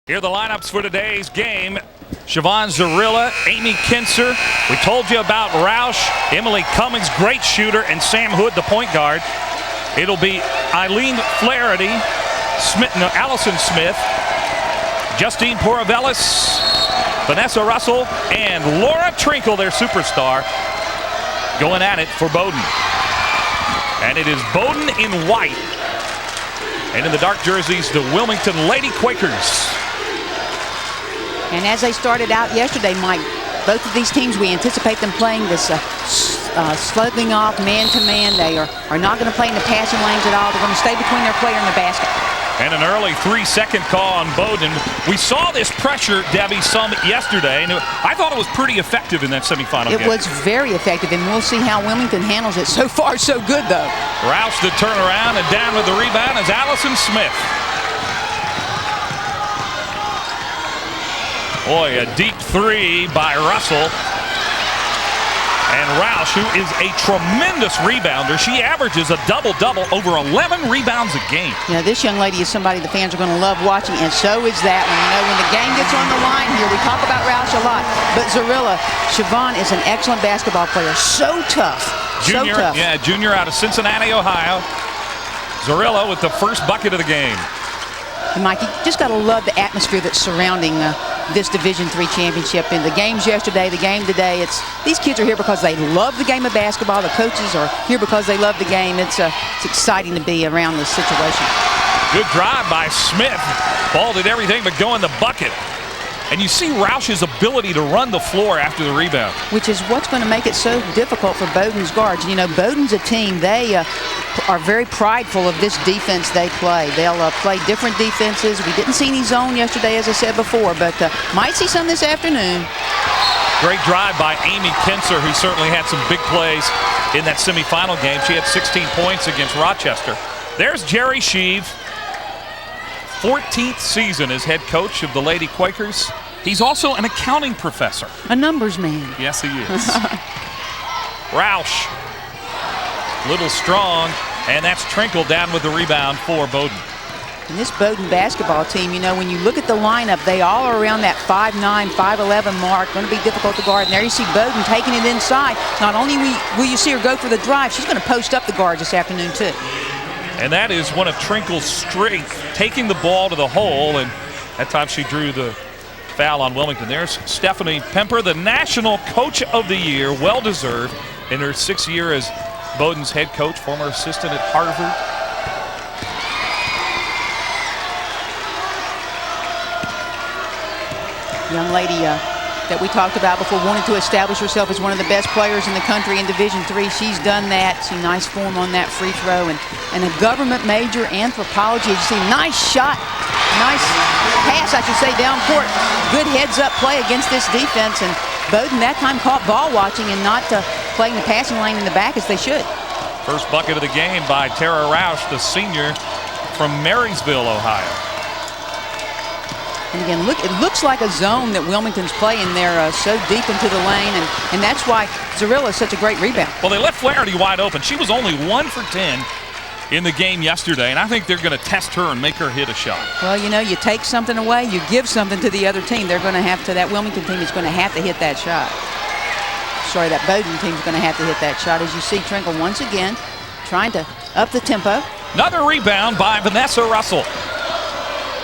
Here are the lineups for today's game. Siobhan Zarilla, Amy Kinser. We told you about Roush, Emily Cummings, great shooter, and Sam Hood, the point guard. It'll be Eileen Flaherty, Allison Smith, Justine Poravelis, Vanessa Russell, and Laura Trinkle, their superstar, going at it for Bowdoin. And it is Bowdoin in white. And in the dark jerseys, the Wilmington Lady Quakers. And as they started out yesterday, Mike, both of these teams, we anticipate them playing this slugging off man-to-man. They are not going to play in the passing lanes at all. They're going to stay between their player and the basket. And an early 3-second call on Bowdoin. We saw this pressure, Debbie, some yesterday, and I thought it was pretty effective in that semifinal game. It was very effective, and we'll see how Wilmington handles it. So far, so good, though. Roush the turnaround, and down with the rebound is Allison Smith. Boy, a deep three by Russell. And Roush, who is a tremendous rebounder. She averages a double-double, over 11 rebounds a game. Yeah, this young lady is somebody the fans are going to love watching, and so is that one. You know, when the game gets on the line here, we talk about Roush a lot, but Zarilla, Siobhan is an excellent basketball player. So tough. Junior, so tough. Yeah, junior out of Cincinnati, Ohio. Zarilla with the first bucket of the game. And Mike, you just got to love the atmosphere that's surrounding this Division III championship. In the games yesterday, the game today, these kids are here because they love the game of basketball. The coaches are here because they love the game. It's exciting to be around this situation. Good drive by Smith. Ball did everything but go in the bucket. And you see Roush's ability to run the floor after the rebound. Which is what's going to make it so difficult for Bowdoin's guards. You know, Bowdoin's a team, they are very prideful of this defense they play. They'll play different defenses. We didn't see any zone yesterday, as I said before, but might see some this afternoon. Great drive by Amy Kinser, who certainly had some big plays in that semifinal game. She had 16 points against Rochester. There's Jerry Sheave. 14th season as head coach of the Lady Quakers. He's also an accounting professor. A numbers man. Yes, he is. Roush, little strong, and that's Trinkle down with the rebound for Bowdoin. And this Bowdoin basketball team, you know, when you look at the lineup, they all are around that 5'9", 5'11" mark. Going to be difficult to guard. And there you see Bowdoin taking it inside. Not only will you see her go for the drive, she's going to post up the guards this afternoon, too. And that is one of Trinkle's strengths, taking the ball to the hole, and that time she drew the foul on Wilmington. There's Stephanie Pemper, the National Coach of the Year, well-deserved in her 6th year as Bowdoin's head coach, former assistant at Harvard. Young lady that we talked about before, wanted to establish herself as one of the best players in the country in Division III. She's done that. See nice form on that free throw, and a government major, anthropology. You see nice shot, nice pass, I should say, down court. Good heads-up play against this defense, and Bowdoin that time caught ball watching and not playing the passing lane in the back as they should. First bucket of the game by Tara Roush, the senior from Marysville, Ohio. And again, look, it looks like a zone that Wilmington's playing there so deep into the lane, and that's why Zarilla is such a great rebound. Well, they left Flaherty wide open. She was only 1 for 10 in the game yesterday, and I think they're going to test her and make her hit a shot. Well, you know, you take something away, you give something to the other team. They're going to have to, that Wilmington team is going to have to hit that shot. Sorry, that Bowdoin team is going to have to hit that shot. As you see, Trinkle once again trying to up the tempo. Another rebound by Vanessa Russell.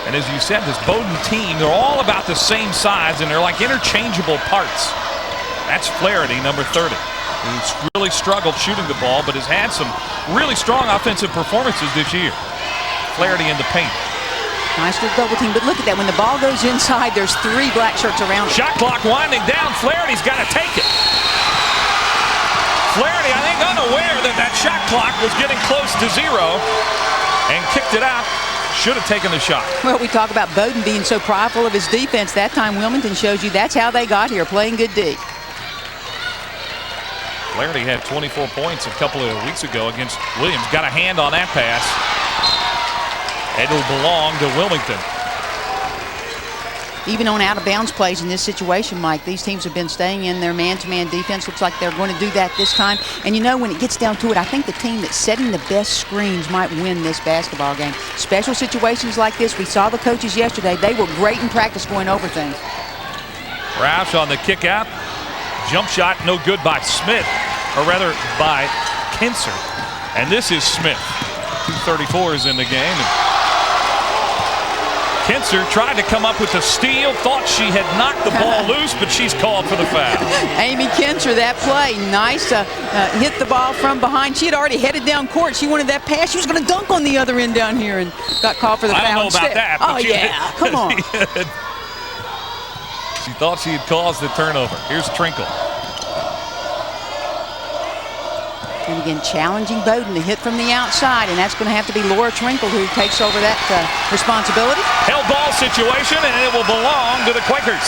And as you said, this Bowdoin team, they're all about the same size, and they're like interchangeable parts. That's Flaherty, number 30, who's really struggled shooting the ball, but has had some really strong offensive performances this year. Flaherty in the paint. Nice little double team, but look at that. When the ball goes inside, there's 3 black shirts around it. Shot clock winding down. Flaherty's got to take it. Flaherty, I think, unaware that shot clock was getting close to 0 and kicked it out. Should have taken the shot. Well, we talk about Bowdoin being so prideful of his defense. That time Wilmington shows you that's how they got here, playing good D. Flaherty had 24 points a couple of weeks ago against Williams. Got a hand on that pass. It'll belong to Wilmington. even on out-of-bounds plays in this situation, Mike, these teams have been staying in their man-to-man defense. Looks like they're going to do that this time. And, you know, when it gets down to it, I think the team that's setting the best screens might win this basketball game. Special situations like this, we saw the coaches yesterday. They were great in practice going over things. Roush on the kick out. Jump shot no good by Smith, or rather by Kinser. And this is Smith. 2:34 is in the game. Kinser tried to come up with a steal, thought she had knocked the ball loose, but she's called for the foul. Amy Kinser, that play, nice, hit the ball from behind. She had already headed down court. She wanted that pass. She was going to dunk on the other end down here and got called for the foul. I don't know about that. Oh, yeah, come on. She thought she had caused the turnover. Here's Trinkle. And again, challenging Bowdoin to hit from the outside, and that's going to have to be Laura Trinkle who takes over that responsibility. Held ball situation, and it will belong to the Quakers.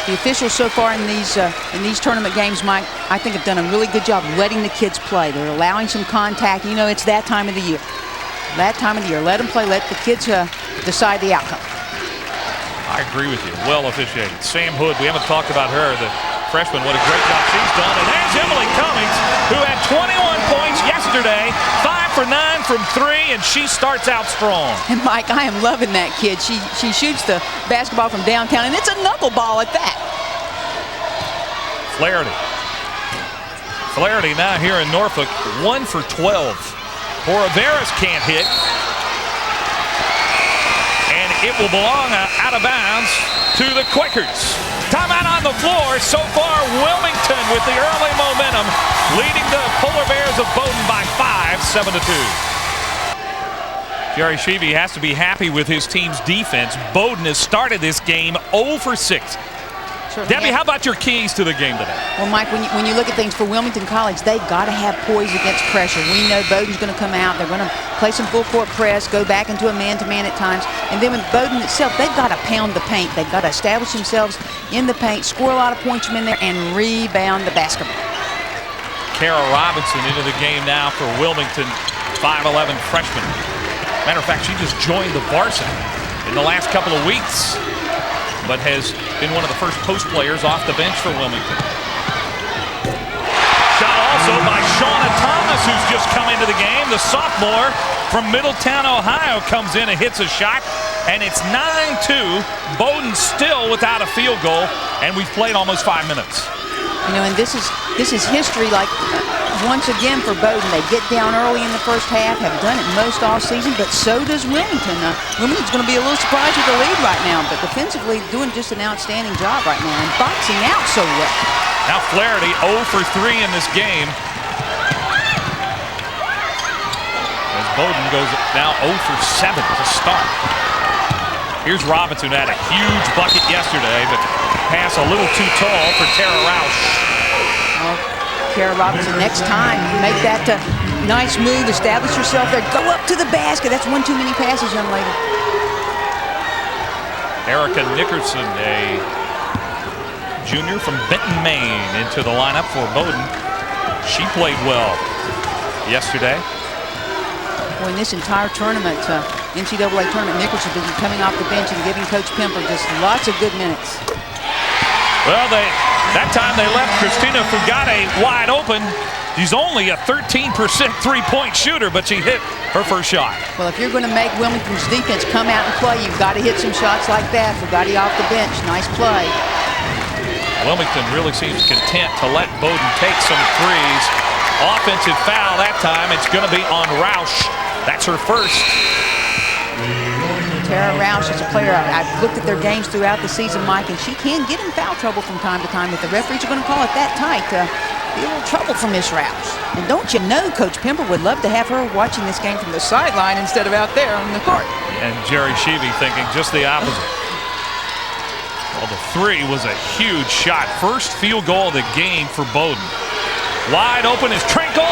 The officials so far in these tournament games, Mike, I think have done a really good job letting the kids play. They're allowing some contact. You know, it's that time of the year. That time of the year. Let them play. Let the kids decide the outcome. I agree with you. Well officiated. Sam Hood, we haven't talked about her, the freshman. What a great job she's done. And there's Emily Cummings, who had 21 points yesterday, 5 for 9 from 3, and she starts out strong. And Mike, I am loving that kid. She shoots the basketball from downtown, and it's a knuckleball at that. Flaherty now here in Norfolk, 1 for 12. Horaveras can't hit. And it will belong out of bounds to the Quakers. Timeout on the floor. So far, Wilmington with the early momentum, leading the Polar Bears of Bowdoin by 5, 7-2. Jerry Sheevy has to be happy with his team's defense. Bowdoin has started this game 0 for 6. Debbie, how about your keys to the game today? Well, Mike, when you look at things for Wilmington College, they've got to have poise against pressure. We know Bowdoin's going to come out. They're going to play some full court press, go back into a man-to-man at times. And then with Bowdoin itself, they've got to pound the paint. They've got to establish themselves in the paint, score a lot of points from in there, and rebound the basketball. Kara Robinson into the game now for Wilmington, 5'11" freshman. Matter of fact, she just joined the varsity in the last couple of weeks, but has been one of the first post players off the bench for Wilmington. Shot also by Shauna Thomas, who's just come into the game. The sophomore from Middletown, Ohio, comes in and hits a shot, and it's 9-2. Bowdoin still without a field goal, and we've played almost 5 minutes. You know, and this is history, like once again for Bowdoin. They get down early in the first half, have done it most all season, but so does Wilmington. Wilmington's going to be a little surprised with the lead right now, but defensively doing just an outstanding job right now and boxing out so well. Now Flaherty 0 for 3 in this game. As Bowdoin goes now 0 for 7 to start. Here's Robinson, who had a huge bucket yesterday, but pass a little too tall for Tara Roush. Well, Kara Robinson, next time, make that nice move, establish yourself there, go up to the basket. That's one too many passes, young lady. Erica Nickerson, a junior from Benton, Maine, into the lineup for Bowdoin. She played well yesterday. Well, in this entire tournament, NCAA tournament, Nickerson has been coming off the bench and giving Coach Pemper just lots of good minutes. Well, that time they left Christina Fugate wide open. She's only a 13% three-point shooter, but she hit her first shot. Well, if you're going to make Wilmington's defense come out and play, you've got to hit some shots like that. Fugate off the bench, nice play. Wilmington really seems content to let Bowdoin take some threes. Offensive foul that time. It's going to be on Roush. That's her first. Tara Roush is a player. I've looked at their games throughout the season, Mike, and she can get in foul trouble from time to time. If the referees are going to call it that tight, be a little trouble for Miss Roush. And don't you know, Coach Pember would love to have her watching this game from the sideline instead of out there on the court. And Jerry Sheevy thinking just the opposite. Well, the three was a huge shot. First field goal of the game for Bowdoin. Wide open is Trinkle.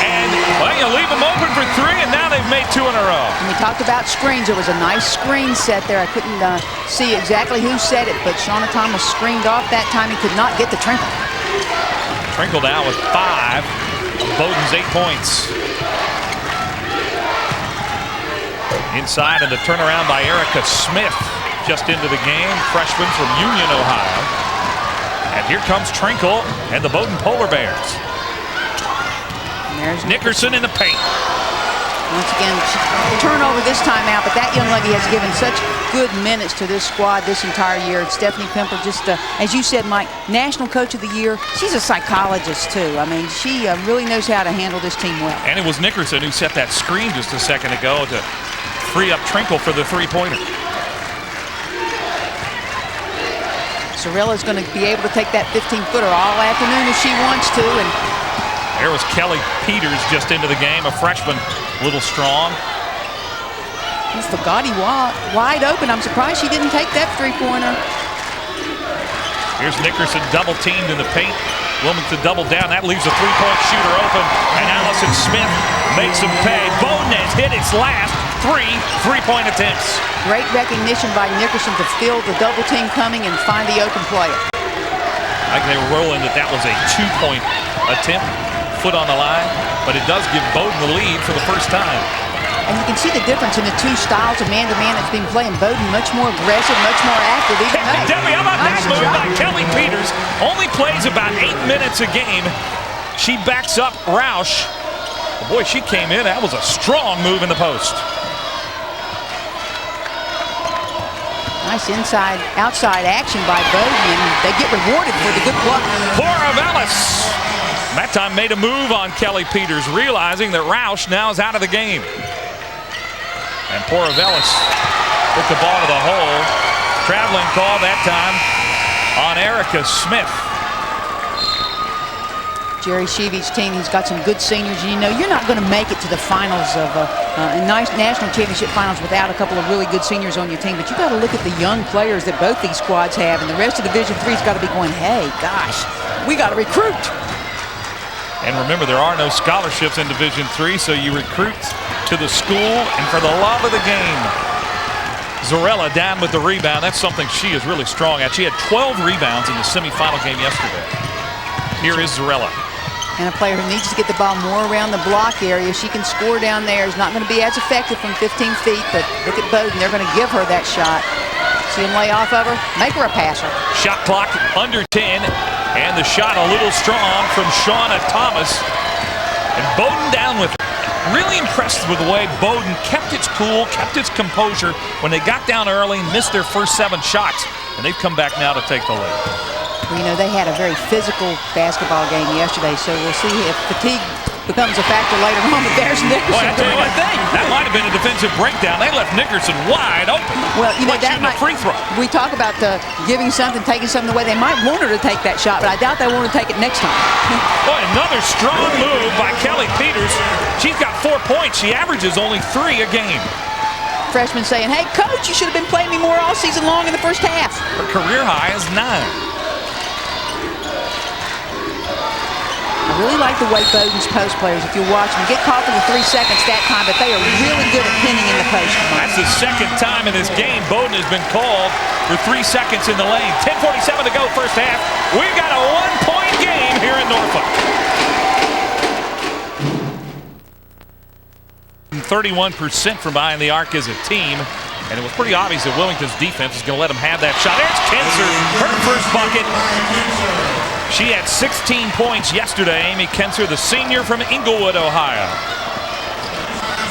And, well, you leave them open for three, and now they've made 2 in a row. And we talked about screens. There was a nice screen set there. I couldn't see exactly who set it, but Shauna Thomas screened off that time. He could not get the Trinkle. Trinkle down with 5. Bowdoin's 8 points. Inside, and the turnaround by Erica Smith just into the game, freshman from Union, Ohio. And here comes Trinkle and the Bowdoin Polar Bears. There's Nickerson in the paint. Once again, turnover this time out, but that young lady has given such good minutes to this squad this entire year. It's Stephanie Pemper, just as you said, Mike, National Coach of the Year. She's a psychologist, too. I mean, she really knows how to handle this team well. And it was Nickerson who set that screen just a second ago to free up Trinkle for the three-pointer. Zorella's going to be able to take that 15-footer all afternoon if she wants to. And there was Kelly Peters just into the game, a freshman, a little strong. Fagati wide open. I'm surprised she didn't take that three-pointer. Here's Nickerson double-teamed in the paint. Wilmington doubled down. That leaves a three-point shooter open, and Allison Smith makes him pay. Bowdoin has hit its last three-point attempts. Great recognition by Nickerson to feel the double team coming and find the open player. Like they were rolling that was a two-point attempt, foot on the line, but it does give Bowdoin the lead for the first time. And you can see the difference in the two styles of man-to-man that's been playing. Bowdoin much more aggressive, much more active. Debbie, how about that move by Kelly Peters? Only plays about 8 minutes a game. She backs up Roush. Oh boy, she came in. That was a strong move in the post. Nice outside action by Bowdoin, and they get rewarded for the good block. Poravelis that time made a move on Kelly Peters, realizing that Roush now is out of the game. And Poravelis took the ball to the hole. Traveling call that time on Erica Smith. Jerry Sheevy's team, he's got some good seniors. You know, you're not going to make it to the finals of a nice national championship finals without a couple of really good seniors on your team. But you got to look at the young players that both these squads have, and the rest of Division III's got to be going, hey, gosh, we got to recruit. And remember, there are no scholarships in Division III, so you recruit to the school and for the love of the game. Zorella down with the rebound. That's something she is really strong at. She had 12 rebounds in the semifinal game yesterday. Here is Zorella. And a player who needs to get the ball more around the block area. She can score down there. It's not going to be as effective from 15 feet, but look at Bowdoin. They're going to give her that shot. See him lay off of her? Make her a passer. Shot clock under 10. And the shot a little strong from Shauna Thomas. And Bowdoin down with it. Really impressed with the way Bowdoin kept its cool, kept its composure when they got down early and missed their first 7 shots. And they've come back now to take the lead. Well, you know, they had a very physical basketball game yesterday, so we'll see if fatigue becomes a factor later on. But there's Nickerson. Well, I tell you what, that might have been a defensive breakdown. They left Nickerson wide open. Well, you know, that might, free throw. We talk about giving something, taking something away. They might want her to take that shot, but I doubt they want her to take it next time. Boy, another strong move by Kelly Peters. She's got 4 points. She averages only 3 a game. Freshman saying, hey, coach, you should have been playing me more all season long in the first half. Her career high is 9. I really like the way Bowdoin's post players, if you watch them, get caught for the 3 seconds that time, but they are really good at pinning in the post. That's the second time in this game Bowdoin has been called for 3 seconds in the lane. 10:47 to go first half. We've got a 1-point game here in Norfolk. 31% from behind the arc as a team, and it was pretty obvious that Wilmington's defense was going to let them have that shot. There's Kinzer, her first bucket. She had 16 points yesterday. Amy Kinzer, the senior from Inglewood, Ohio.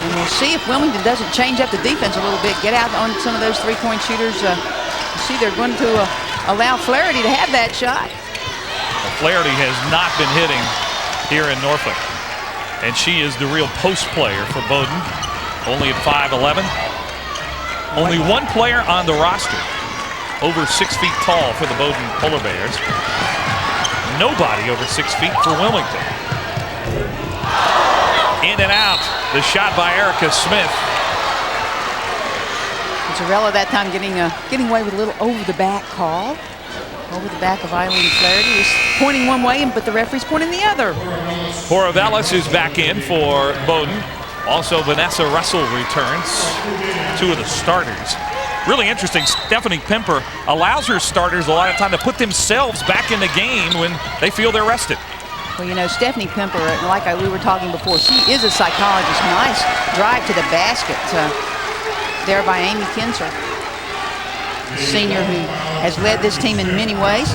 And we'll see if Wilmington doesn't change up the defense a little bit, get out on some of those three-point shooters. See, they're going to allow Flaherty to have that shot. Well, Flaherty has not been hitting here in Norfolk, and she is the real post player for Bowdoin, only at 5'11". Only one player on the roster over 6 feet tall for the Bowdoin Polar Bears. Nobody over 6 feet for Wilmington. In and out. The shot by Erica Smith. Zorella that time getting away with a little over-the-back call. Over the back of Eileen Flaherty. He's pointing one way, but the referee's pointing the other. Poravelis is back in for Bowdoin. Also, Vanessa Russell returns. 2 of the starters. Really interesting, Stephanie Pemper allows her starters a lot of time to put themselves back in the game when they feel they're rested. Well, you know, Stephanie Pemper, like we were talking before, she is a psychologist. Nice drive to the basket. there by Amy Kinzer, senior who has led this team in many ways.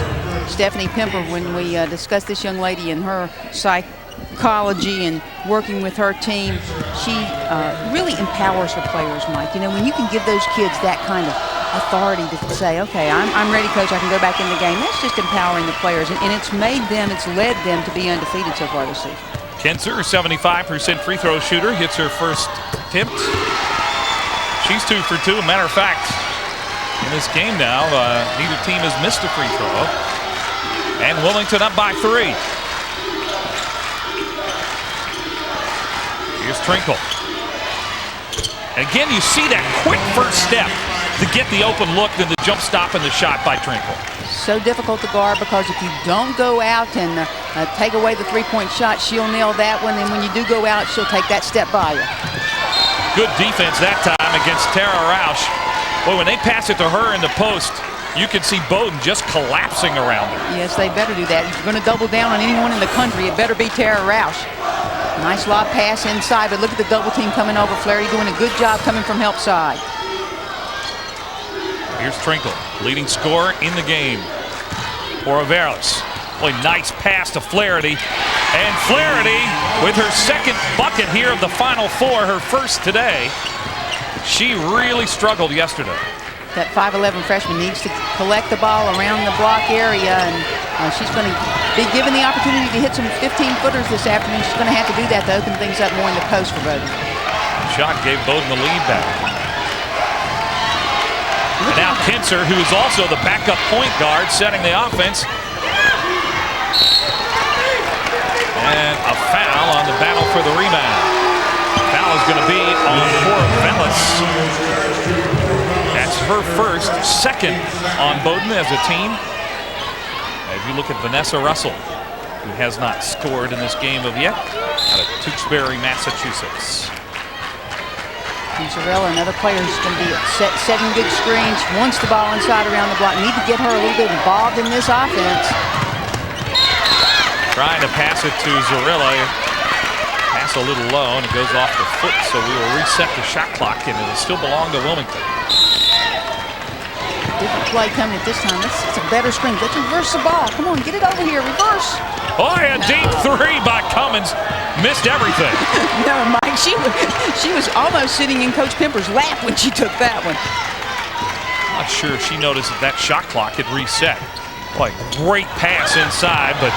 Stephanie Pemper, when we discussed this young lady and her psychology and working with her team, she really empowers her players, Mike. You know, when you can give those kids that kind of authority to say, okay, I'm ready, coach, I can go back in the game, that's just empowering the players. And it's made them, it's led them to be undefeated so far this season. Kinzer, 75% free throw shooter, hits her first attempt. She's 2 for 2. Matter of fact, in this game now, neither team has missed a free throw. And Wilmington up by 3. Here's Trinkle. And again, you see that quick first step to get the open look, then the jump stop and the shot by Trinkle. So difficult to guard because if you don't go out and take away the three-point shot, she'll nail that one. And when you do go out, she'll take that step by you. Good defense that time against Tara Roush. Boy, when they pass it to her in the post, you can see Bowdoin just collapsing around her. Yes, they better do that. If you're going to double down on anyone in the country, it better be Tara Roush. Nice lob pass inside, but look at the double team coming over. Flaherty doing a good job coming from help side. Here's Trinkle, leading scorer in the game for Averos. Boy, nice pass to Flaherty. And Flaherty with her second bucket here of the Final Four, her first today. She really struggled yesterday. That 5'11" freshman needs to collect the ball around the block area, and she's going to be given the opportunity to hit some 15-footers this afternoon. She's going to have to do that to open things up more in the post for Bowdoin. Shot gave Bowdoin the lead back. And now Kinzer, who is also the backup point guard, setting the offense. And a foul on the battle for the rebound. Foul is going to be on Corvallis. That's her first, second on Bowdoin as a team. As you look at Vanessa Russell, who has not scored in this game of yet, out of Tewksbury, Massachusetts. Zarella, another player who's going to be setting good screens, wants the ball inside around the block. Need to get her a little bit involved in this offense. Trying to pass it to Zarella. Pass a little low, and it goes off the foot, so we will reset the shot clock, and it'll still belong to Wilmington. Different play coming at this time. It's a better screen. Let's reverse the ball. Come on, get it over here. Reverse. Oh, a deep three by Cummins. Missed everything. No, Mike, she was almost sitting in Coach Pemper's lap when she took that one. Not sure if she noticed that shot clock had reset. Boy, great pass inside, but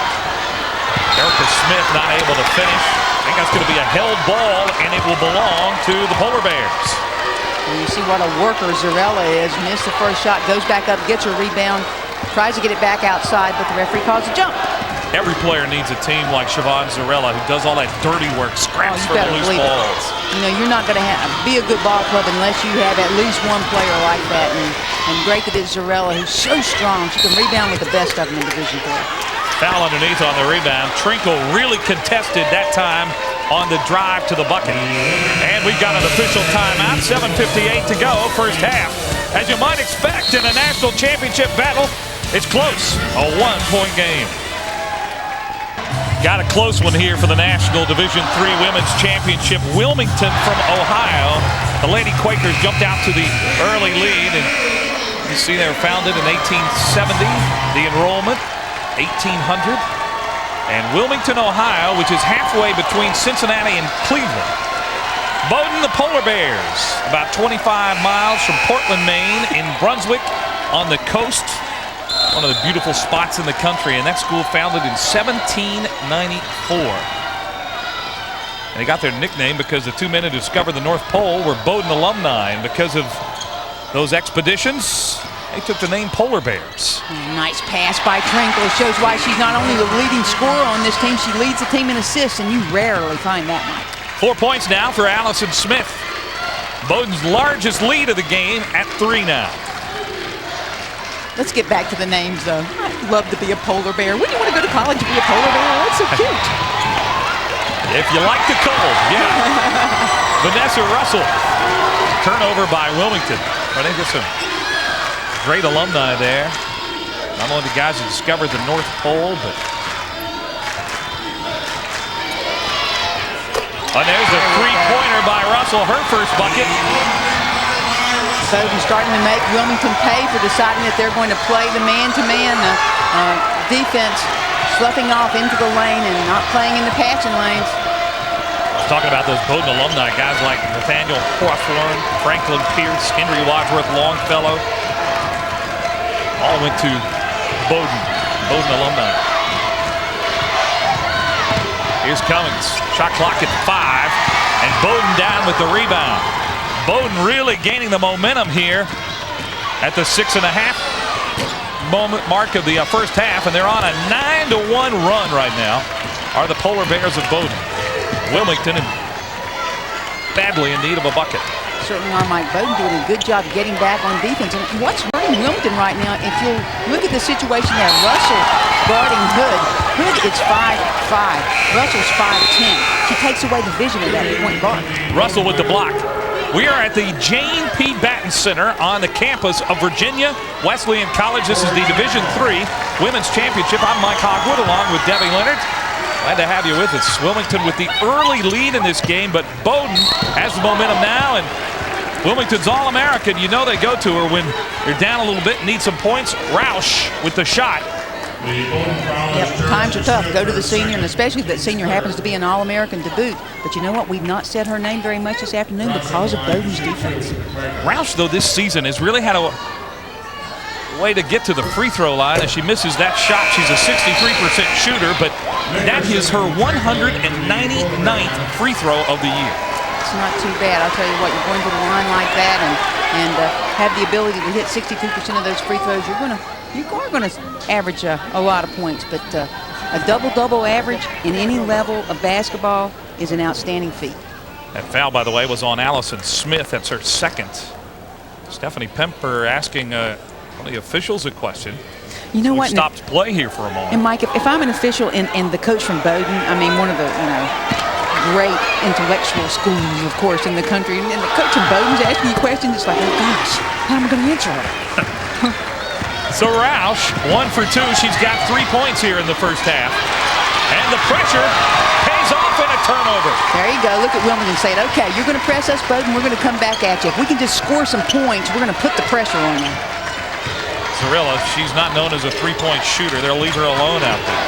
Erica Smith not able to finish. I think that's going to be a held ball, and it will belong to the Polar Bears. And you see what a worker Zarella is. Missed the first shot, goes back up, gets her rebound, tries to get it back outside, but the referee calls a jump. Every player needs a team like Siobhan Zarella, who does all that dirty work, scraps for the loose balls. You know, you're not going to be a good ball club unless you have at least one player like that. And great that it's Zarella, who's so strong. She can rebound with the best of them in Division III. Foul underneath on the rebound. Trinkle really contested that time on the drive to the bucket. And we've got an official timeout. 7:58 to go, first half. As you might expect in a national championship battle, it's close, a one-point game. Got a close one here for the National Division III Women's Championship. Wilmington from Ohio. The Lady Quakers jumped out to the early lead. And you see they were founded in 1870. The enrollment, 1,800. And Wilmington, Ohio, which is halfway between Cincinnati and Cleveland. Bowdoin, the Polar Bears, about 25 miles from Portland, Maine, in Brunswick on the coast. One of the beautiful spots in the country, and that school founded in 1794. And they got their nickname because the two men who discovered the North Pole were Bowdoin alumni, and because of those expeditions, they took the name Polar Bears. Nice pass by Trinkle. Shows why she's not only the leading scorer on this team, she leads the team in assists, and you rarely find that, Mike. 4 points now for Allison Smith. Bowdoin's largest lead of the game at 3 now. Let's get back to the names, though. I'd love to be a polar bear. Wouldn't you want to go to college and be a polar bear? That's so cute. If you like the cold, yeah. Vanessa Russell. Turnover by Wilmington. I think there's some great alumni there. Not only the guys who discovered the North Pole, but... And there's a three-pointer by Russell, her first bucket. Bowdoin starting to make Wilmington pay for deciding that they're going to play the man-to-man defense, sloughing off into the lane and not playing in the passing lanes. Talking about those Bowdoin alumni, guys like Nathaniel Hawthorne, Franklin Pierce, Henry Wadsworth Longfellow, all went to Bowdoin alumni. Here's Cummings, shot clock at 5, and Bowdoin down with the rebound. Bowdoin really gaining the momentum here at the 6.5 moment mark of the first half, and they're on a 9-1 run right now, are the Polar Bears of Bowdoin. Wilmington badly in need of a bucket. Certainly are. Mike Bowdoin doing a good job getting back on defense. And what's hurting Wilmington right now, if you look at the situation there, Russell guarding Hood. Hood is 5'5". Russell's 5'10". She takes away the vision of that point guard. Russell with the block. We are at the Jane P. Batten Center on the campus of Virginia Wesleyan College. This is the Division III Women's Championship. I'm Mike Hogwood along with Debbie Leonard. Glad to have you with us. Wilmington with the early lead in this game, but Bowdoin has the momentum now, and Wilmington's All-American. You know they go to her when they're down a little bit and need some points. Roush with the shot. Yep, times are tough. Go to the senior, and especially if that senior happens to be an All-American to boot. But you know what? We've not said her name very much this afternoon because of Bowdoin's defense. Roush, though, this season has really had a way to get to the free throw line as she misses that shot. She's a 63% shooter, but that is her 199th free throw of the year. It's not too bad. I'll tell you what, you're going to the line like that and have the ability to hit 62% of those free throws, you are going to average a lot of points. But a double-double average in any level of basketball is an outstanding feat. That foul, by the way, was on Allison Smith. That's her second. Stephanie Pemper asking one of the officials a question. You know what? Stopped play here for a moment. And Mike, if I'm an official and the coach from Bowdoin, I mean, one of the great intellectual schools, of course, in the country, and the coach from Bowdoin's asking you questions, it's like, oh gosh, how am I going to answer her? So Roush, 1 for 2. She's got 3 points here in the first half, and the pressure pays off in a turnover. There you go. Look at Wilmington saying, okay, you're going to press us, Bowdoin, we're going to come back at you. If we can just score some points, we're going to put the pressure on you. Zarilla, she's not known as a three-point shooter. They'll leave her alone out there.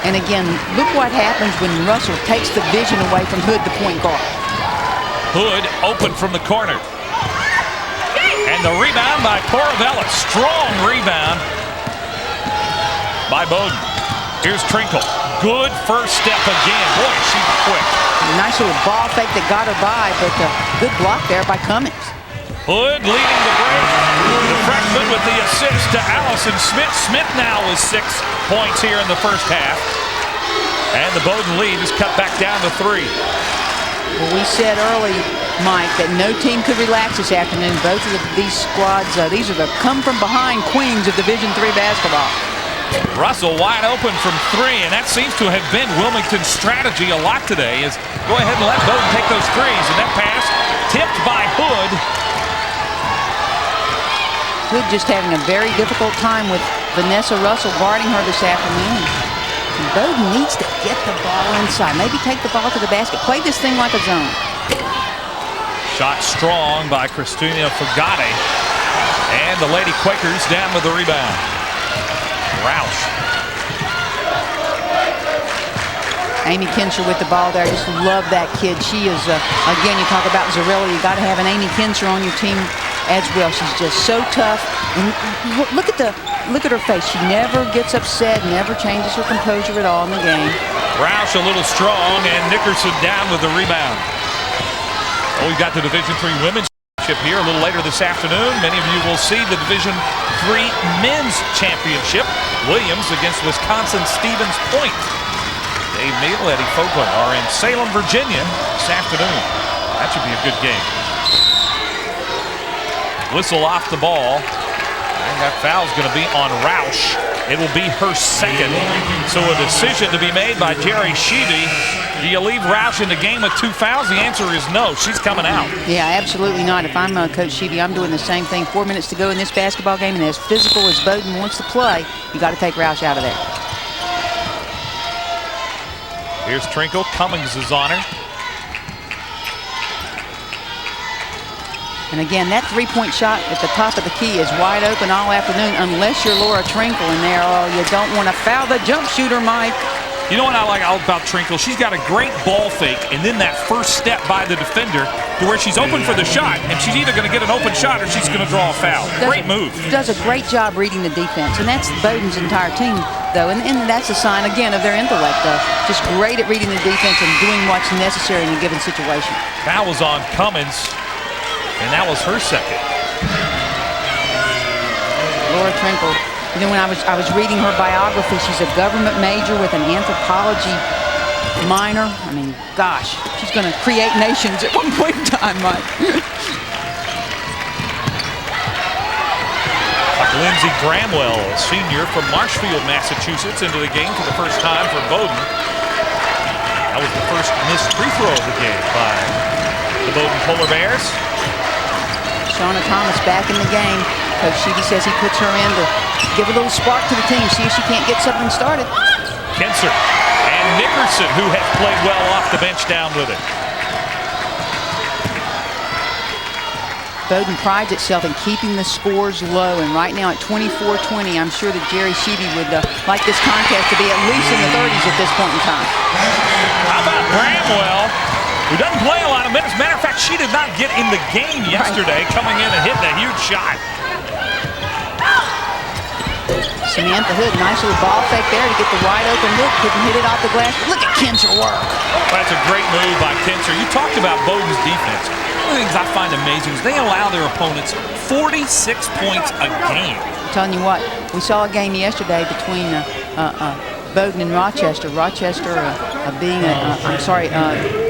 And again, look what happens when Russell takes the vision away from Hood, the point guard. Hood open from the corner. And the rebound by Poravella. Strong rebound by Bowdoin. Here's Trinkle. Good first step again. Boy, she's quick. Nice little ball fake that got her by, but good block there by Cummings. Hood leading the break. The freshman with the assist to Allison Smith. Smith now with 6 points here in the first half. And the Bowdoin lead is cut back down to 3. Well, we said early, Mike, that no team could relax this afternoon. Both of these squads, these are the come-from-behind queens of Division III basketball. Russell wide open from 3, and that seems to have been Wilmington's strategy a lot today, is go ahead and let Bowdoin take those threes. And that pass tipped by Hood. Hood just having a very difficult time with Vanessa Russell guarding her this afternoon. And Bowdoin needs to get the ball inside. Maybe take the ball to the basket. Play this thing like a zone. Shot strong by Christina Fugate. And the Lady Quakers down with the rebound. Roush. Amy Kinser with the ball there. I just love that kid. She is, again, you talk about Zarilla. You got to have an Amy Kinser on your team as well. She's just so tough. And look at her face. She never gets upset, never changes her composure at all in the game. Roush a little strong, and Nickerson down with the rebound. Well, we've got the Division III Women's Championship here a little later this afternoon. Many of you will see the Division III Men's Championship. Williams against Wisconsin-Stevens Point. Dave Neal, Eddie Fogler are in Salem, Virginia this afternoon. That should be a good game. Whistle off the ball. And that foul's going to be on Roush. It will be her second. So a decision to be made by Jerry Sheedy. Do you leave Roush in the game with 2 fouls? The answer is no. She's coming out. Yeah, absolutely not. If I'm Coach Sheedy, I'm doing the same thing. 4 minutes to go in this basketball game, and as physical as Bowdoin wants to play, you got to take Roush out of there. Here's Trinkle. Cummings is on her. And again, that three-point shot at the top of the key is wide open all afternoon unless you're Laura Trinkle in there. Oh, you don't want to foul the jump shooter, Mike. You know what I like about Trinkle? She's got a great ball fake, and then that first step by the defender to where she's open for the shot, and she's either going to get an open shot or she's going to draw a foul. Great move. Does a great job reading the defense, and that's Bowdoin's entire team, though, and that's a sign, again, of their intellect, though. Just great at reading the defense and doing what's necessary in a given situation. Foul was on Cummins, and that was her second. Laura Trinkle. You know, when I was reading her biography, she's a government major with an anthropology minor. I mean, gosh, she's going to create nations at one point in time, Mike. Lindsey Bramwell, a senior from Marshfield, Massachusetts, into the game for the first time for Bowdoin. That was the first missed free throw of the game by the Bowdoin Polar Bears. Shauna Thomas back in the game. Coach Sheedy says he puts her in to give a little spark to the team, see if she can't get something started. Kinser and Nickerson, who have played well off the bench, down with it. Bowdoin prides itself in keeping the scores low, and right now at 24-20, I'm sure that Jerry Sheedy would like this contest to be at least in the 30s at this point in time. How about Bramwell, who doesn't play a lot of minutes? Matter of fact, she did not get in the game yesterday, coming in and hitting a huge shot. Samantha Hood, nice little ball fake there to get the wide open look. Couldn't hit it off the glass. Look at Kinser work. That's a great move by Kinser. You talked about Bowdoin's defense. One of the things I find amazing is they allow their opponents 46 points a game. I'm telling you what, we saw a game yesterday between Bowdoin and Rochester. Rochester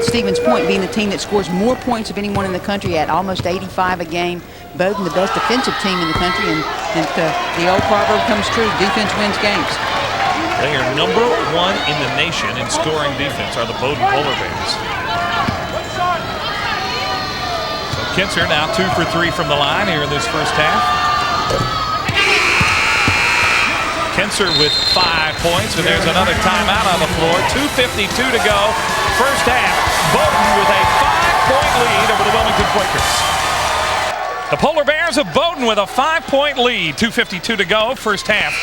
Stevens Point being the team that scores more points of anyone in the country at almost 85 a game. Bowdoin, the best defensive team in the country, and the old proverb comes true, defense wins games. They are #1 in the nation in scoring defense, are the Bowdoin Polar Bears. So Kinser now 2 for 3 from the line here in this first half. Kinser with 5 points, and there's another timeout on the floor. 2:52 to go, first half. Bowdoin with a 5-point lead over the Wilmington Quakers. The Polar Bears of Bowdoin with a 5-point lead. 2:52 to go, first half.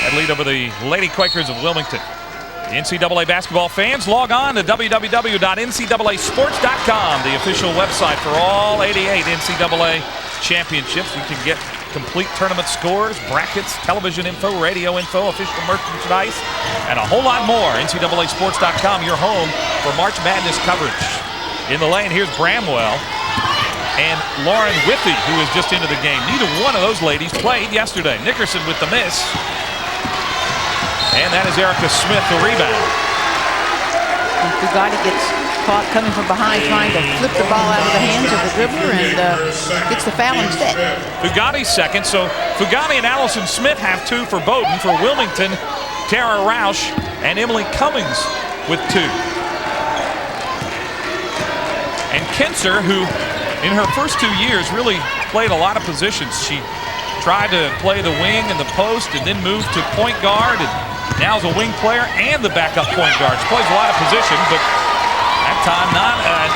That lead over the Lady Quakers of Wilmington. The NCAA basketball fans, log on to www.ncaasports.com, the official website for all 88 NCAA championships. You can get complete tournament scores, brackets, television info, radio info, official merchandise, and a whole lot more. NCAAsports.com, your home for March Madness coverage. In the lane, here's Bramwell and Lauren Withy, who is just into the game. Neither one of those ladies played yesterday. Nickerson with the miss. And that is Erica Smith, the rebound. And Fugati gets caught coming from behind, trying to flip the ball out of the hands of the dribbler, and gets the foul instead. Fugati's second, so Fugati and Allison Smith have 2 for Bowdoin. For Wilmington, Tara Roush and Emily Cummings with 2. And Kinser, who in her first 2 years really played a lot of positions. She tried to play the wing and the post and then moved to point guard, and now is a wing player and the backup point guard. She plays a lot of positions, but that time not a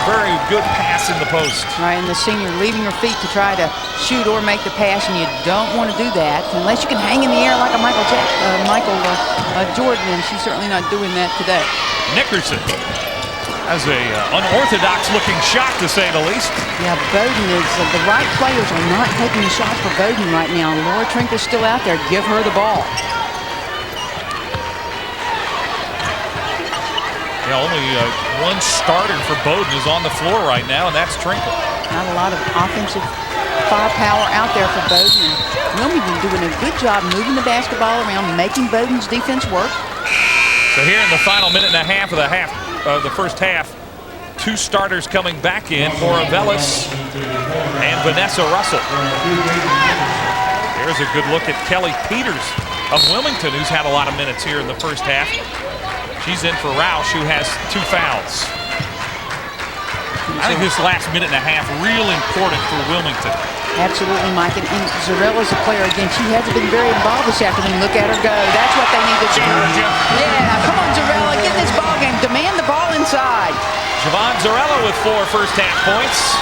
very good pass in the post. Right, and the senior leaving her feet to try to shoot or make the pass, and you don't want to do that unless you can hang in the air like a Michael Jordan, and she's certainly not doing that today. Nickerson has a unorthodox-looking shot, to say the least. Yeah, Bowdoin is the right players are not taking the shots for Bowdoin right now. Laura Trinkle's still out there. Give her the ball. Yeah, only one starter for Bowdoin is on the floor right now, and that's Trinkle. Not a lot of offensive firepower out there for Bowdoin. Wilmington doing a good job moving the basketball around, making Bowdoin's defense work. So here in the final minute and a half of the first half, 2 starters coming back in, Maura Vellis and Vanessa Russell. Here's a good look at Kelly Peters of Wilmington, who's had a lot of minutes here in the first half. She's in for Roush, who has 2 fouls. I think this last minute and a half real important for Wilmington. Absolutely, Mike. And Zarella's a player, again, she hasn't been very involved this afternoon. Look at her go. That's what they need to do. Yeah, come on, Zarella, get this ball game. Demand the ball inside. Siobhan Zarella with 4 first-half points.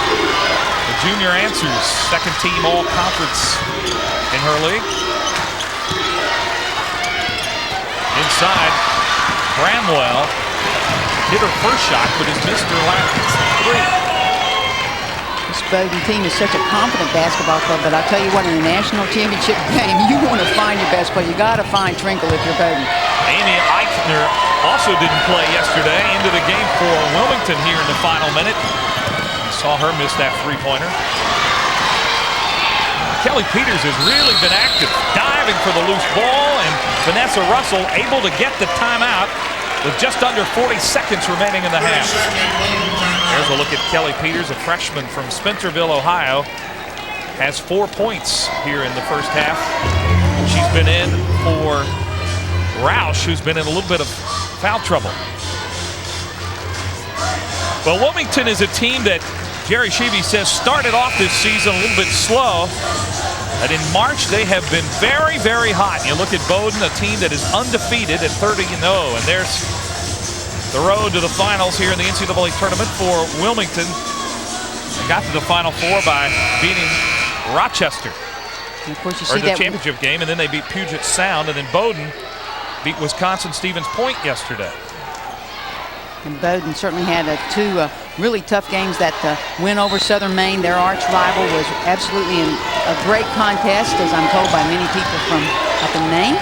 The junior answers, second-team all-conference in her league. Inside, Bramwell hit her first shot, but has missed her last 3. This Bowdoin team is such a confident basketball club, but I'll tell you what, in a national championship game, you want to find your best player. You got to find Trinkle if you're Bowdoin. Amy Eichner also didn't play yesterday into the game for Wilmington here in the final minute. You saw her miss that three-pointer. Kelly Peters has really been active, diving for the loose ball, and Vanessa Russell able to get the timeout with just under 40 seconds remaining in the half. There's a look at Kelly Peters, a freshman from Spencerville, Ohio. Has 4 points here in the first half. She's been in for Roush, who's been in a little bit of foul trouble. Well, Wilmington is a team that Jerry Sheevey says started off this season a little bit slow. And in March, they have been very, very hot. You look at Bowdoin, a team that is undefeated at 30-0. And there's the road to the finals here in the NCAA tournament for Wilmington. They got to the Final Four by beating Rochester. And of course, you or see the that championship game, and then they beat Puget Sound, and then Bowdoin beat Wisconsin-Stevens Point yesterday. And Bowdoin certainly had 2 really tough games. That win over Southern Maine, their arch rival, was absolutely a great contest, as I'm told by many people from up in Maine.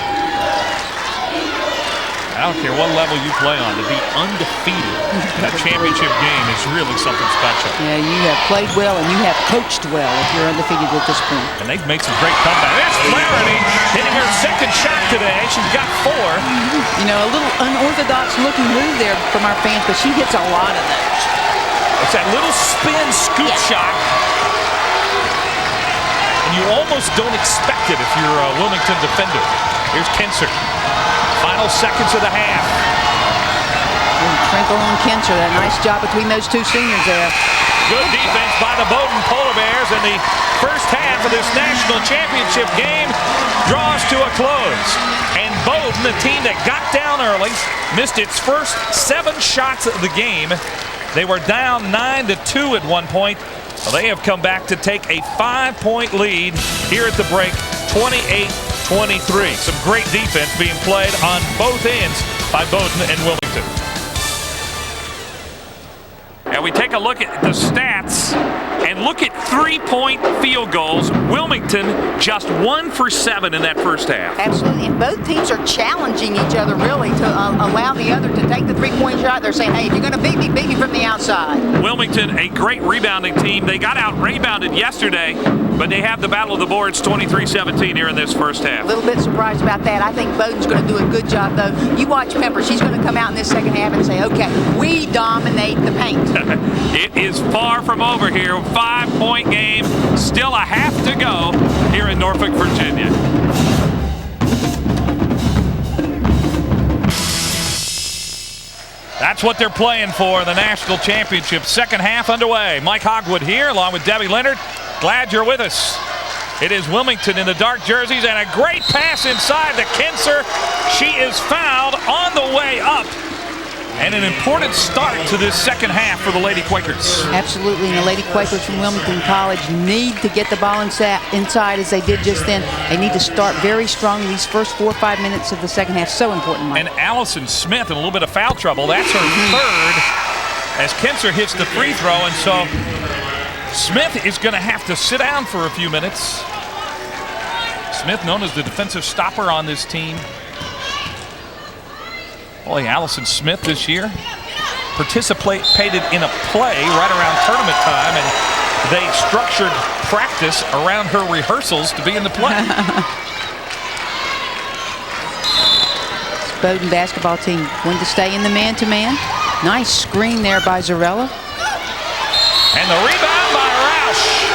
I don't care what level you play on, to be undefeated in a championship game is really something special. Yeah, you have played well and you have coached well if you're undefeated at this point. And they've made some great comebacks. There's Flaherty hitting her second shot today. She's got 4. You know, a little unorthodox looking move there from our fans, but she hits a lot of those. It's that little spin scoop shot. And you almost don't expect it if you're a Wilmington defender. Here's Kinser. Final seconds of the half. Trinkle and Kinser, a nice job between those 2 seniors there. Good defense by the Bowdoin Polar Bears, and the first half of this national championship game draws to a close. And Bowdoin, the team that got down early, missed its first 7 shots of the game. They were down 9-2 at one point. Well, they have come back to take a 5-point lead here at the break, 28-23. Some great defense being played on both ends by Bowdoin and Wilmington. And we take a look at the stats and look at 3-point field goals. Wilmington just 1 for 7 in that first half. Absolutely, and both teams are challenging each other really to allow the other to take the 3-point shot. They're saying, hey, if you're going to beat me from the outside. Wilmington, a great rebounding team. They got out-rebounded yesterday, but they have the battle of the boards 23-17 here in this first half. A little bit surprised about that. I think Bowdoin's going to do a good job, though. You watch Pepper. She's going to come out in this second half and say, okay, we dominate the paint. It is far from over here. 5-point game. Still a half to go here in Norfolk, Virginia. That's what they're playing for, the national championship. Second half underway. Mike Hogwood here along with Debbie Leonard. Glad you're with us. It is Wilmington in the dark jerseys, and a great pass inside to Kinser. She is fouled on the way up. And an important start to this second half for the Lady Quakers. Absolutely, and the Lady Quakers from Wilmington College need to get the ball inside as they did just then. They need to start very strong in these first 4 or 5 minutes of the second half. So important, Mike. And Allison Smith in a little bit of foul trouble. That's her third as Kinser hits the free throw. And so Smith is going to have to sit down for a few minutes. Smith, known as the defensive stopper on this team. Boy, Allison Smith this year participated in a play right around tournament time, and they structured practice around her rehearsals to be in the play. Bowdoin basketball team going to stay in the man-to-man. Nice screen there by Zarella. And the rebound by Roush.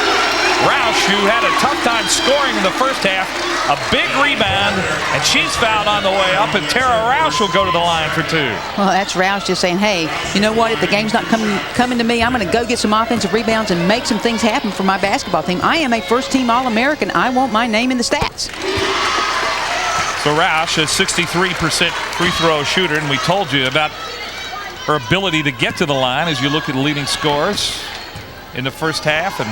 Roush, who had a tough time scoring in the first half, a big rebound, and she's fouled on the way up, and Tara Roush will go to the line for 2. Well, that's Roush just saying, hey, you know what? If the game's not coming to me, I'm going to go get some offensive rebounds and make some things happen for my basketball team. I am a first-team All-American. I want my name in the stats. So Roush is 63% free throw shooter, and we told you about her ability to get to the line as you look at the leading scores in the first half. And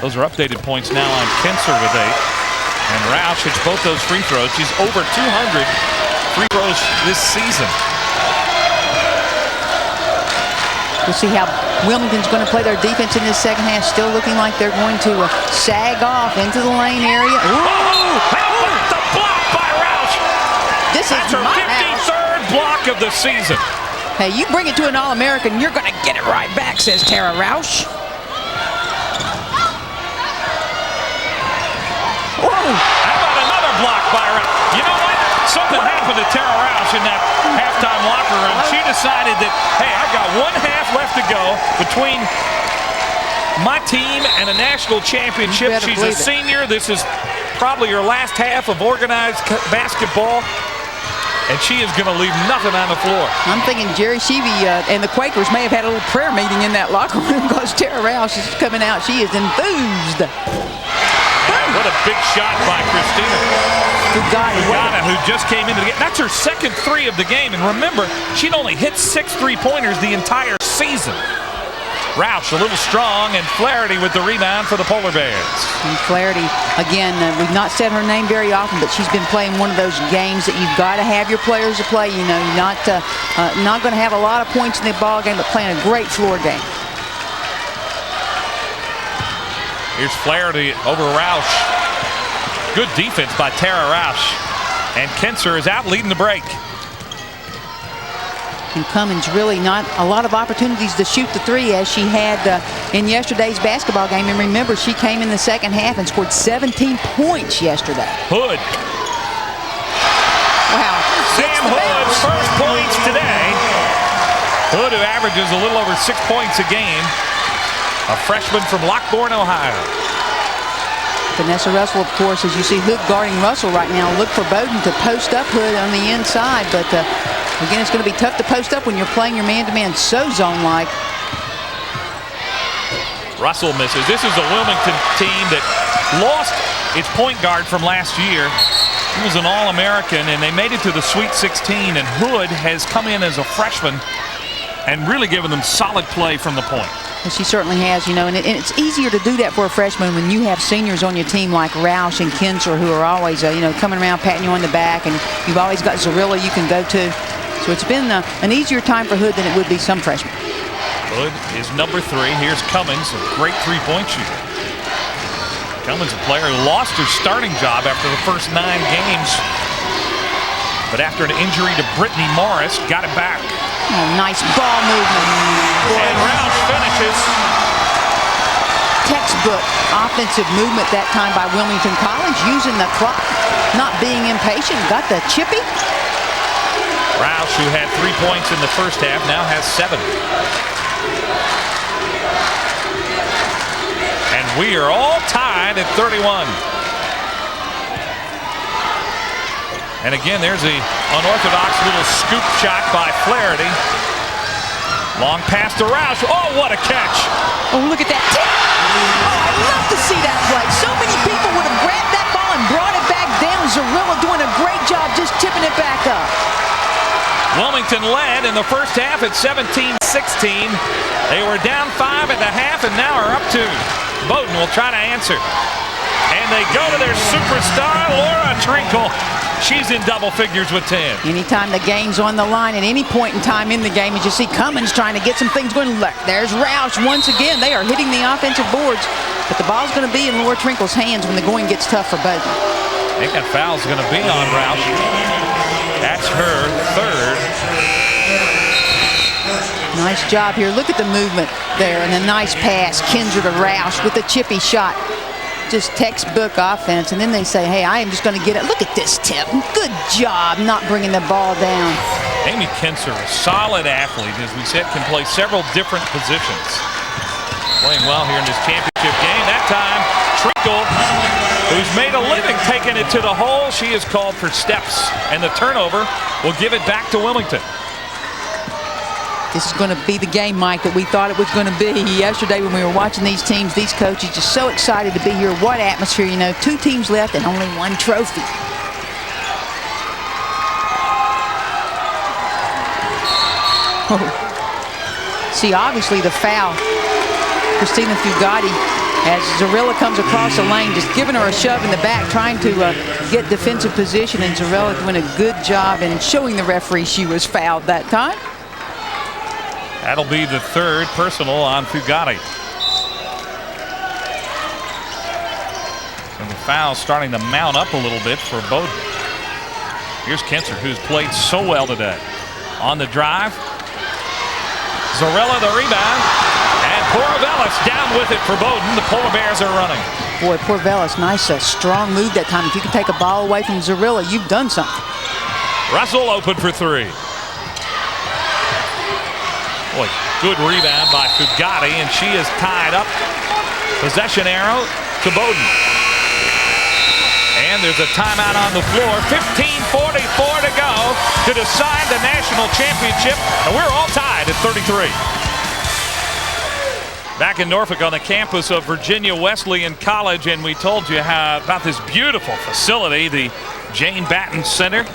those are updated points now on Kinser with 8. And Roush hits both those free throws. She's over 200 free throws this season. We'll see how Wilmington's going to play their defense in this second half. Still looking like they're going to sag off into the lane area. Ooh. Oh, how about the block by Roush? This That's is her my 53rd block of the season. Hey, you bring it to an All-American, you're going to get it right back, says Tara Roush. Whoa. How about another block by Roush? You know what? Something happened to Tara Roush in that halftime locker room. She decided that, hey, I've got one half left to go between my team and a national championship. She's a senior. This is probably her last half of organized basketball, and she is going to leave nothing on the floor. I'm thinking Jerry Sheevy and the Quakers may have had a little prayer meeting in that locker room because Tara Roush is coming out. She is enthused. What a big shot by Christina. Ugana, who just came into the game. That's her second 3 of the game. And remember, she'd only hit 6 3-pointers the entire season. Roush a little strong, and Flaherty with the rebound for the Polar Bears. And Flaherty, again, we've not said her name very often, but she's been playing one of those games that you've got to have your players to play. You know, not going to have a lot of points in the ball game, but playing a great floor game. Here's Flaherty over Roush. Good defense by Tara Roush. And Kinser is out leading the break. And Cummins really not a lot of opportunities to shoot the 3 as she had in yesterday's basketball game. And remember, she came in the second half and scored 17 points yesterday. Hood. Wow. Sam Hood's first points today. Hood, who averages a little over 6 points a game. A freshman from Lockbourne, Ohio. Vanessa Russell, of course, as you see Hood guarding Russell right now. Look for Bowdoin to post up Hood on the inside. But, again, it's going to be tough to post up when you're playing your man-to-man so zone-like. Russell misses. This is a Wilmington team that lost its point guard from last year. He was an All-American, and they made it to the Sweet 16. And Hood has come in as a freshman and really given them solid play from the point. Well, she certainly has, you know, and it's easier to do that for a freshman when you have seniors on your team like Roush and Kinser, who are always, you know, coming around patting you on the back, and you've always got Zarilla you can go to. So it's been an easier time for Hood than it would be some freshmen. Hood is number 3. Here's Cummins, a great 3-point shooter. Cummins, a player who lost her starting job after the first 9 games, but after an injury to Brittany Morris, got it back. Oh, nice ball movement. And Roush finishes. Textbook offensive movement that time by Wilmington College, using the clock, not being impatient, got the chippy. Roush, who had 3 points in the first half, now has 7. And we are all tied at 31. And again, there's the unorthodox little scoop shot by Flaherty. Long pass to Roush. Oh, what a catch. Oh, look at that tip. Oh, I'd love to see that play. So many people would have grabbed that ball and brought it back down. Zarilla doing a great job just tipping it back up. Wilmington led in the first half at 17-16. They were down 5 at the half and now are up 2. Bowdoin will try to answer. And they go to their superstar, Laura Trinkle. She's in double figures with 10. Anytime the game's on the line at any point in time in the game, as you see Cummins trying to get some things going. There's Roush once again. They are hitting the offensive boards, but the ball's going to be in Laura Trinkle's hands when the going gets tough for Bowdoin. I think that foul's going to be on Roush. That's her 3rd. Nice job here. Look at the movement there and the nice pass. Kinser to Roush with the chippy shot. Just textbook offense, and then they say, hey, I am just going to get it. Look at this tip. Good job not bringing the ball down. Amy Kinser, a solid athlete, as we said, can play several different positions. Playing well here in this championship game. That time, Trinkle, who's made a living taking it to the hole, she is called for steps, and the turnover will give it back to Wilmington. This is going to be the game, Mike, that we thought it was going to be yesterday when we were watching these teams. These coaches just so excited to be here. What atmosphere, you know, 2 teams left and only 1 trophy. Oh. see, obviously, the foul. Christina Fugatti, as Zarilla comes across the lane, just giving her a shove in the back, trying to get defensive position, and Zarilla doing a good job in showing the referee she was fouled that time. That'll be the third personal on Fugatti. And the foul starting to mount up a little bit for Bowdoin. Here's Kinser, who's played so well today. On the drive, Zarilla the rebound, and Porvellis down with it for Bowdoin. The Polar Bears are running. Boy, Porvellis, nice strong move that time. If you can take a ball away from Zarilla, you've done something. Russell open for three. Boy, good rebound by Fugatti, and she is tied up. Possession arrow to Bowdoin. And there's a timeout on the floor. 15:44 to go to decide the national championship, and we're all tied at 33. Back in Norfolk on the campus of Virginia Wesleyan College, and we told you about this beautiful facility, the Jane Batten Center.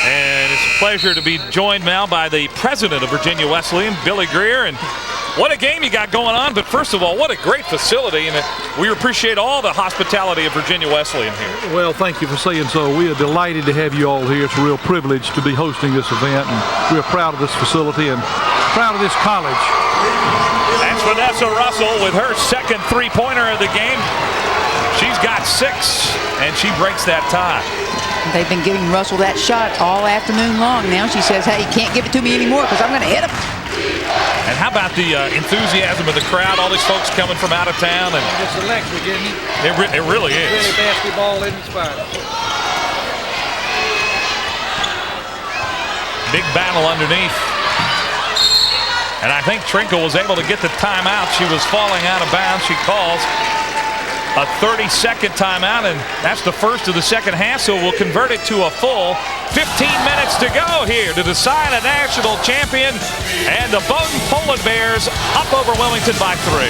And it's a pleasure to be joined now by the president of Virginia Wesleyan, Billy Greer. And what a game you got going on. But first of all, what a great facility. And we appreciate all the hospitality of Virginia Wesleyan here. Well, thank you for saying so. We are delighted to have you all here. It's a real privilege to be hosting this event. And we're proud of this facility and proud of this college. That's Vanessa Russell with her second three-pointer of the game. She's got 6, and she breaks that tie. They've been giving Russell that shot all afternoon long. Now she says, hey, you can't give it to me anymore because I'm going to hit him. And how about the enthusiasm of the crowd? All these folks coming from out of town. And it's electric, isn't it? It really is. It's really basketball inspired. Big battle underneath. And I think Trinkle was able to get the timeout. She was falling out of bounds. She calls a 30-second timeout, and that's the first of the second half, so we'll convert it to a full 15 minutes to go here to decide a national champion, and the Bowdoin Polar Bears up over Wilmington by 3.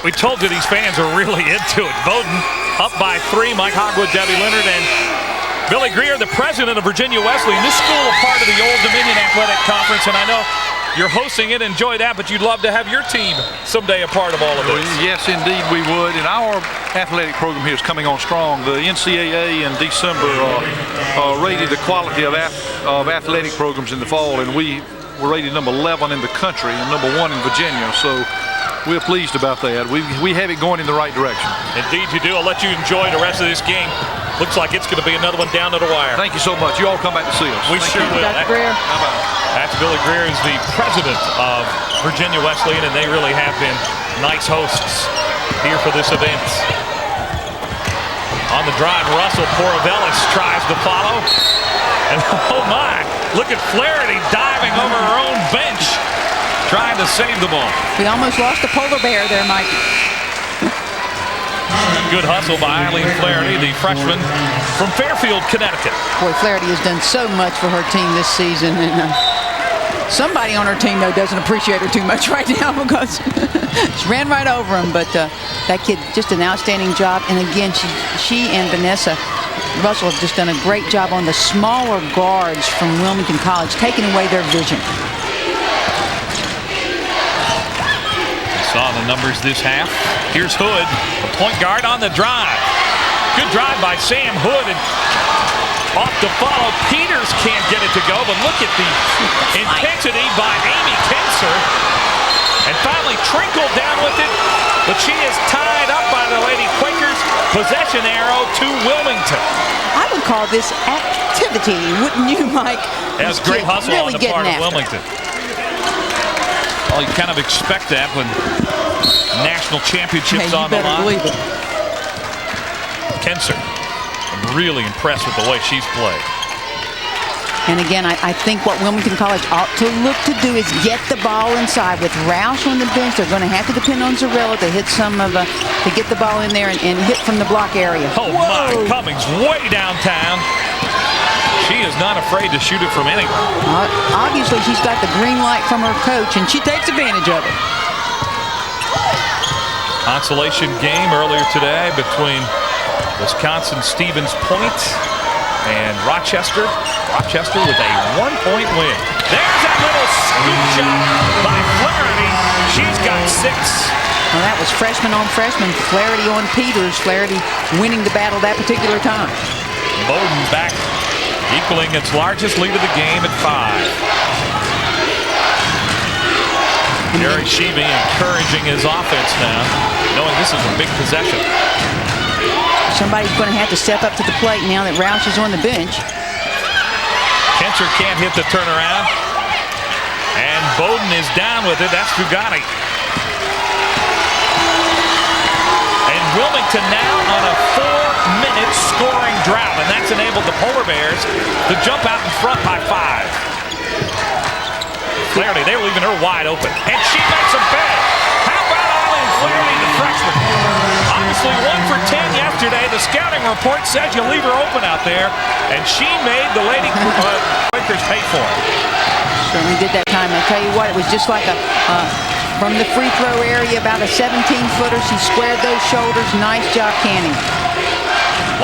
We told you these fans are really into it. Bowdoin up by 3. Mike Hogwood, Debbie Leonard, and Billy Greer, the president of Virginia Wesleyan. This school a part of the Old Dominion Athletic Conference, and I know you're hosting it. Enjoy that, but you'd love to have your team someday a part of all of this. Yes, indeed we would. And our athletic program here is coming on strong. The NCAA in December rated the quality of athletic programs in the fall, and we were rated number 11 in the country and number 1 in Virginia. So we're pleased about that. We have it going in the right direction. Indeed you do. I'll let you enjoy the rest of this game. Looks like it's going to be another one down to the wire. Thank you so much. You all come back to see us. We sure will. Dr. Greer. That's Billy Greer, is the president of Virginia Wesleyan, and they really have been nice hosts here for this event. On the drive, Russell Porvellis tries to follow. And oh my, look at Flaherty diving over her own bench, trying to save the ball. We almost lost the Polar Bear there, Mike. Good hustle by Eileen Flaherty, the freshman from Fairfield, Connecticut. Boy, Flaherty has done so much for her team this season, and somebody on her team, though, doesn't appreciate her too much right now because she ran right over him. But that kid, just an outstanding job. And again, she and Vanessa Russell have just done a great job on the smaller guards from Wilmington College, taking away their vision. Saw the numbers this half. Here's Hood, the point guard on the drive. Good drive by Sam Hood, and off to follow. Peters can't get it to go, but look at the intensity by Amy Kinser. And finally Trinkle down with it, but she is tied up by the Lady Quakers. Possession arrow to Wilmington. I would call this activity, wouldn't you, Mike? That's great hustle really on the part of after. Wilmington. Well, you kind of expect that when national championships on the line. Believe it. Kinser, I'm really impressed with the way she's played. And again, I think what Wilmington College ought to look to do is get the ball inside. With Roush on the bench, they're going to have to depend on Zarilla to hit to get the ball in there and hit from the block area. Oh my, Cummings way downtown. She is not afraid to shoot it from anywhere. Obviously, she's got the green light from her coach, and she takes advantage of it. Consolation game earlier today between Wisconsin Stevens Point and Rochester. Rochester with a 1-point win. There's that little scoop shot by Flaherty. She's got 6. Well, that was freshman on freshman. Flaherty on Peters. Flaherty winning the battle that particular time. Bowdoin back, equaling its largest lead of the game at 5. Jerry Sheeby encouraging his offense now, knowing this is a big possession. Somebody's going to have to step up to the plate now that Roush is on the bench. Kinser can't hit the turnaround. And Bowdoin is down with it. That's Fugani. And Wilmington now on a 4-minute scoring drought, and that's enabled the Polar Bears to jump out in front by 5. Flaherty, they were leaving her wide open, and she makes them pay. How about Eileen Flaherty, the freshman? Obviously 1 for 10 yesterday. The scouting report says you leave her open out there, and she made the Lady Quakers pay for it. Certainly did that time. I'll tell you what, it was just like from the free throw area, about a 17-footer. She squared those shoulders. Nice job, Canning.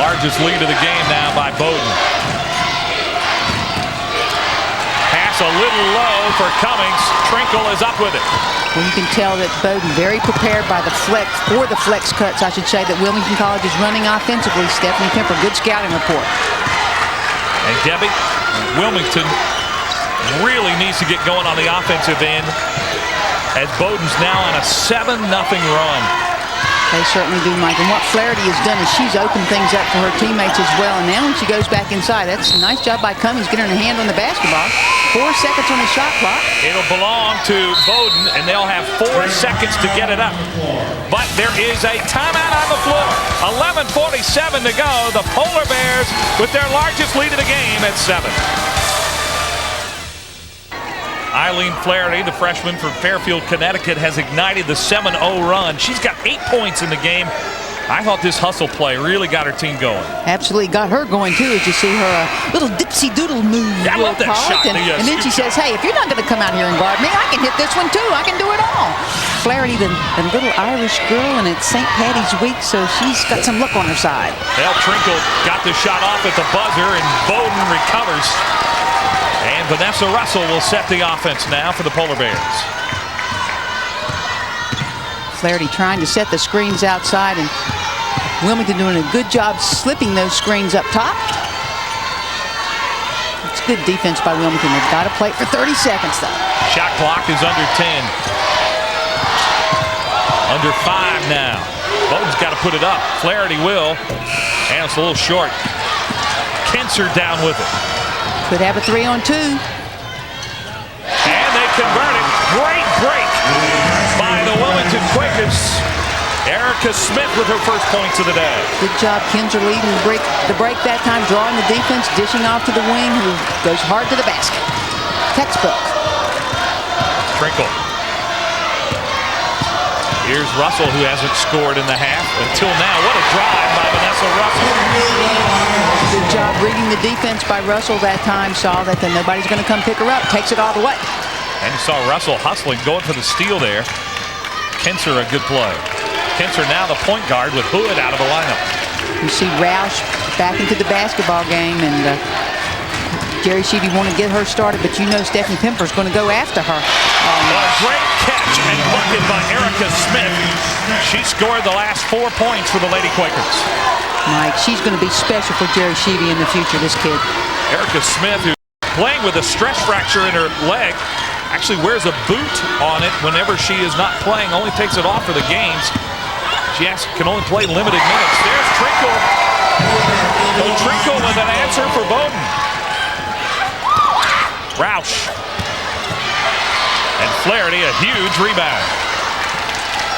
Largest lead of the game now by Bowdoin. A little low for Cummings. Trinkle is up with it. Well, you can tell that Bowdoin very prepared by the flex cuts, I should say, that Wilmington College is running offensively. Stephanie Pemper, good scouting report. And Debbie, Wilmington really needs to get going on the offensive end as Bowdoin's now on a 7-0 run. They certainly do, Mike. And what Flaherty has done is she's opened things up for her teammates as well. And now when she goes back inside, that's a nice job by Cummings getting her hand on the basketball. 4 seconds on the shot clock. It'll belong to Bowdoin, and they'll have 4 seconds to get it up. But there is a timeout on the floor. 11:47 to go. The Polar Bears with their largest lead of the game at 7. Eileen Flaherty, the freshman from Fairfield, Connecticut, has ignited the 7-0 run. She's got 8 points in the game. I thought this hustle play really got her team going. Absolutely got her going, too, as you see her little dipsy-doodle move. Yeah, I love that shot. And then she says, hey, if you're not going to come out here and guard me, I can hit this one, too. I can do it all. Flaherty, the little Irish girl, and it's St. Patty's week, so she's got some luck on her side. Well, Trinkle got the shot off at the buzzer, and Bowdoin recovers. And Vanessa Russell will set the offense now for the Polar Bears. Flaherty trying to set the screens outside, and Wilmington doing a good job slipping those screens up top. It's good defense by Wilmington. They've got to play it for 30 seconds, though. Shot clock is under 10. Under 5 now. Bowdoin's got to put it up. Flaherty will. And it's a little short. Kinser down with it. Could have a 3-on-2. And they convert it. Great break by the Wilmington Quakers. Erica Smith with her first points of the day. Good job, Kinser leading the break that time, drawing the defense, dishing off to the wing, who goes hard to the basket. Textbook. Trinkle. Here's Russell, who hasn't scored in the half until now. What a drive by Vanessa Russell. Good job reading the defense by Russell that time. Saw that nobody's going to come pick her up. Takes it all the way. And you saw Russell hustling, going for the steal there. Kinser, a good play. Kinser now the point guard with Hood out of the lineup. You see Roush back into the basketball game, and Jerry Sheedy want to get her started, but you know Stephanie Pemper's going to go after her. A great catch and bucket by Erica Smith. She scored the last 4 points for the Lady Quakers. Mike, she's going to be special for Jerry Sheedy in the future, this kid. Erica Smith, who's playing with a stress fracture in her leg, actually wears a boot on it whenever she is not playing, only takes it off for the games. She can only play limited minutes. There's Trinkle. So Trinkle with an answer for Bowdoin. Roush. And Flaherty, a huge rebound.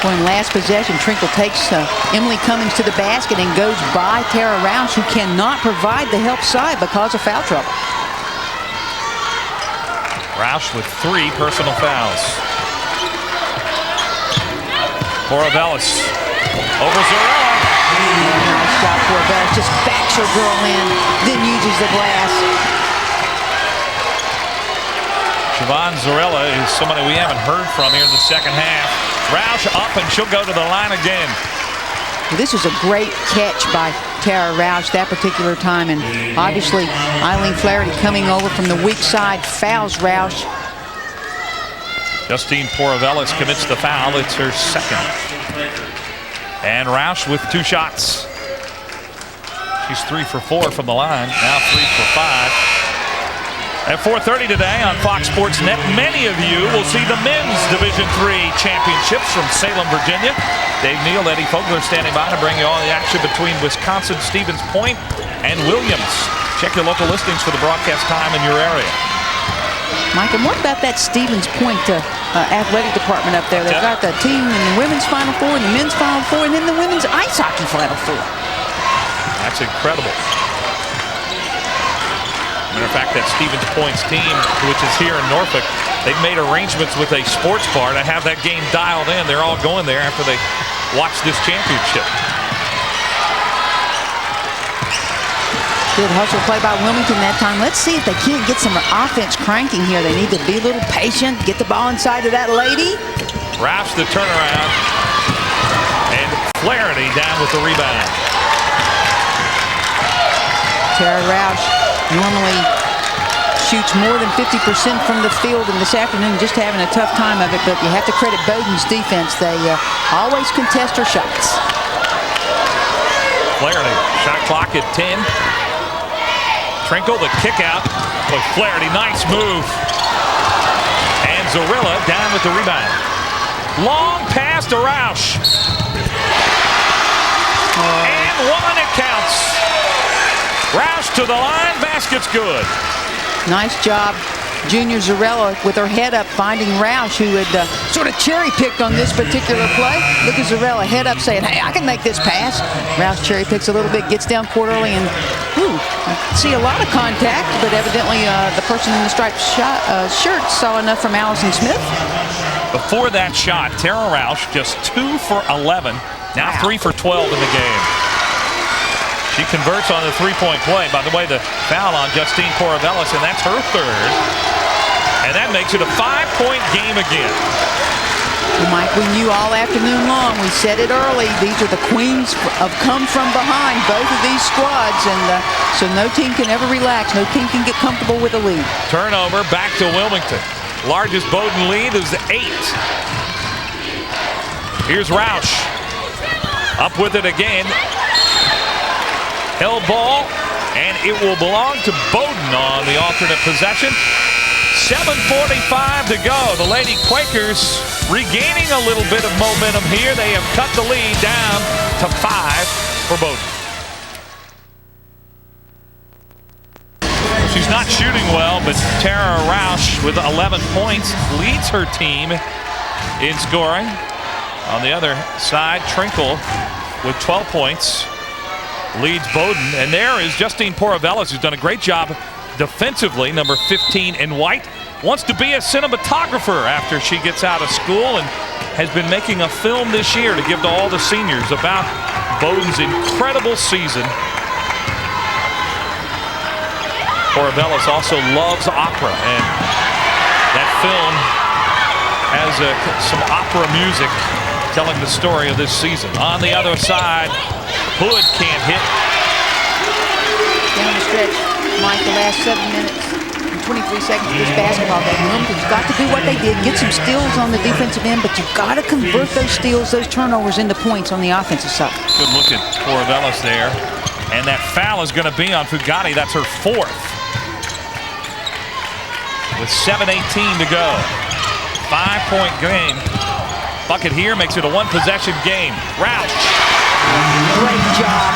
Well, in last possession, Trinkle takes Emily Cummings to the basket and goes by Tara Roush, who cannot provide the help side because of foul trouble. Roush with 3 personal fouls. Corvallis over Zarella. Nice job, Corvallis. Just backs her girl in, then uses the glass. Siobhan Zarella is somebody we haven't heard from here in the second half. Roush up, and she'll go to the line again. This was a great catch by Tara Roush that particular time, and obviously Eileen Flaherty coming over from the weak side fouls Roush. Justine Poravelis commits the foul. It's her second. And Roush with 2 shots. She's 3 for 4 from the line. Now 3 for 5. At 4:30 today on Fox Sports Net, many of you will see the men's Division III championships from Salem, Virginia. Dave Neal, Eddie Fogler standing by to bring you all the action between Wisconsin, Stevens Point, and Williams. Check your local listings for the broadcast time in your area. Mike, and what about that Stevens Point athletic department up there? They've got the team in the women's Final Four and the men's Final Four and then the women's ice hockey Final Four. That's incredible. Matter of fact, that Stevens Point's team, which is here in Norfolk, they've made arrangements with a sports bar to have that game dialed in. They're all going there after they watch this championship. Good hustle play by Wilmington that time. Let's see if they can't get some offense cranking here. They need to be a little patient, get the ball inside of that lady. Roush the turnaround, and Flaherty down with the rebound. Tara Roush normally shoots more than 50% from the field, and this afternoon just having a tough time of it, but you have to credit Bowdoin's defense. They always contest her shots. Flaherty, shot clock at 10. Trinkle, the kick out. Boy, Flaherty, nice move. And Zarilla down with the rebound. Long pass to Roush. And 1, it counts. Roush to the line, basket's good. Nice job, Junior Zarella, with her head up, finding Roush, who had sort of cherry-picked on this particular play. Look at Zarella, head up, saying, hey, I can make this pass. Roush cherry-picks a little bit, gets down court early, and I see a lot of contact, but evidently the person in the striped shirt saw enough from Allison Smith. Before that shot, Tara Roush just 2 for 11, now 3 for 12 in the game. She converts on the three-point play. By the way, the foul on Justine Poravelis, and that's her third. And that makes it a 5-point game again. Well, Mike, we knew all afternoon long. We said it early. These are the queens of come from behind, both of these squads. And so no team can ever relax. No team can get comfortable with a lead. Turnover back to Wilmington. Largest Bowdoin lead is 8. Here's Roush. Up with it again. Held ball, and it will belong to Bowdoin on the alternate possession. 7:45 to go. The Lady Quakers regaining a little bit of momentum here. They have cut the lead down to 5 for Bowdoin. She's not shooting well, but Tara Roush with 11 points leads her team in scoring. On the other side, Trinkle with 12 points leads Bowdoin, and there is Justine Poravelis, who's done a great job defensively. Number 15 in white wants to be a cinematographer after she gets out of school and has been making a film this year to give to all the seniors about Bowdoin's incredible season. Poravelis also loves opera, and that film has some opera music telling the story of this season. On the other side, Hood can't hit. Down the stretch, Mike, the last 7 minutes and 23 seconds of this basketball game. Wilmington's got to do what they did, get some steals on the defensive end, but you've got to convert those steals, those turnovers into points on the offensive side. Good look at Poravelis there. And that foul is going to be on Fugatti. That's her 4th. With 7:18 to go. 5-point game. Bucket here makes it a 1-possession game. Roush. Great job.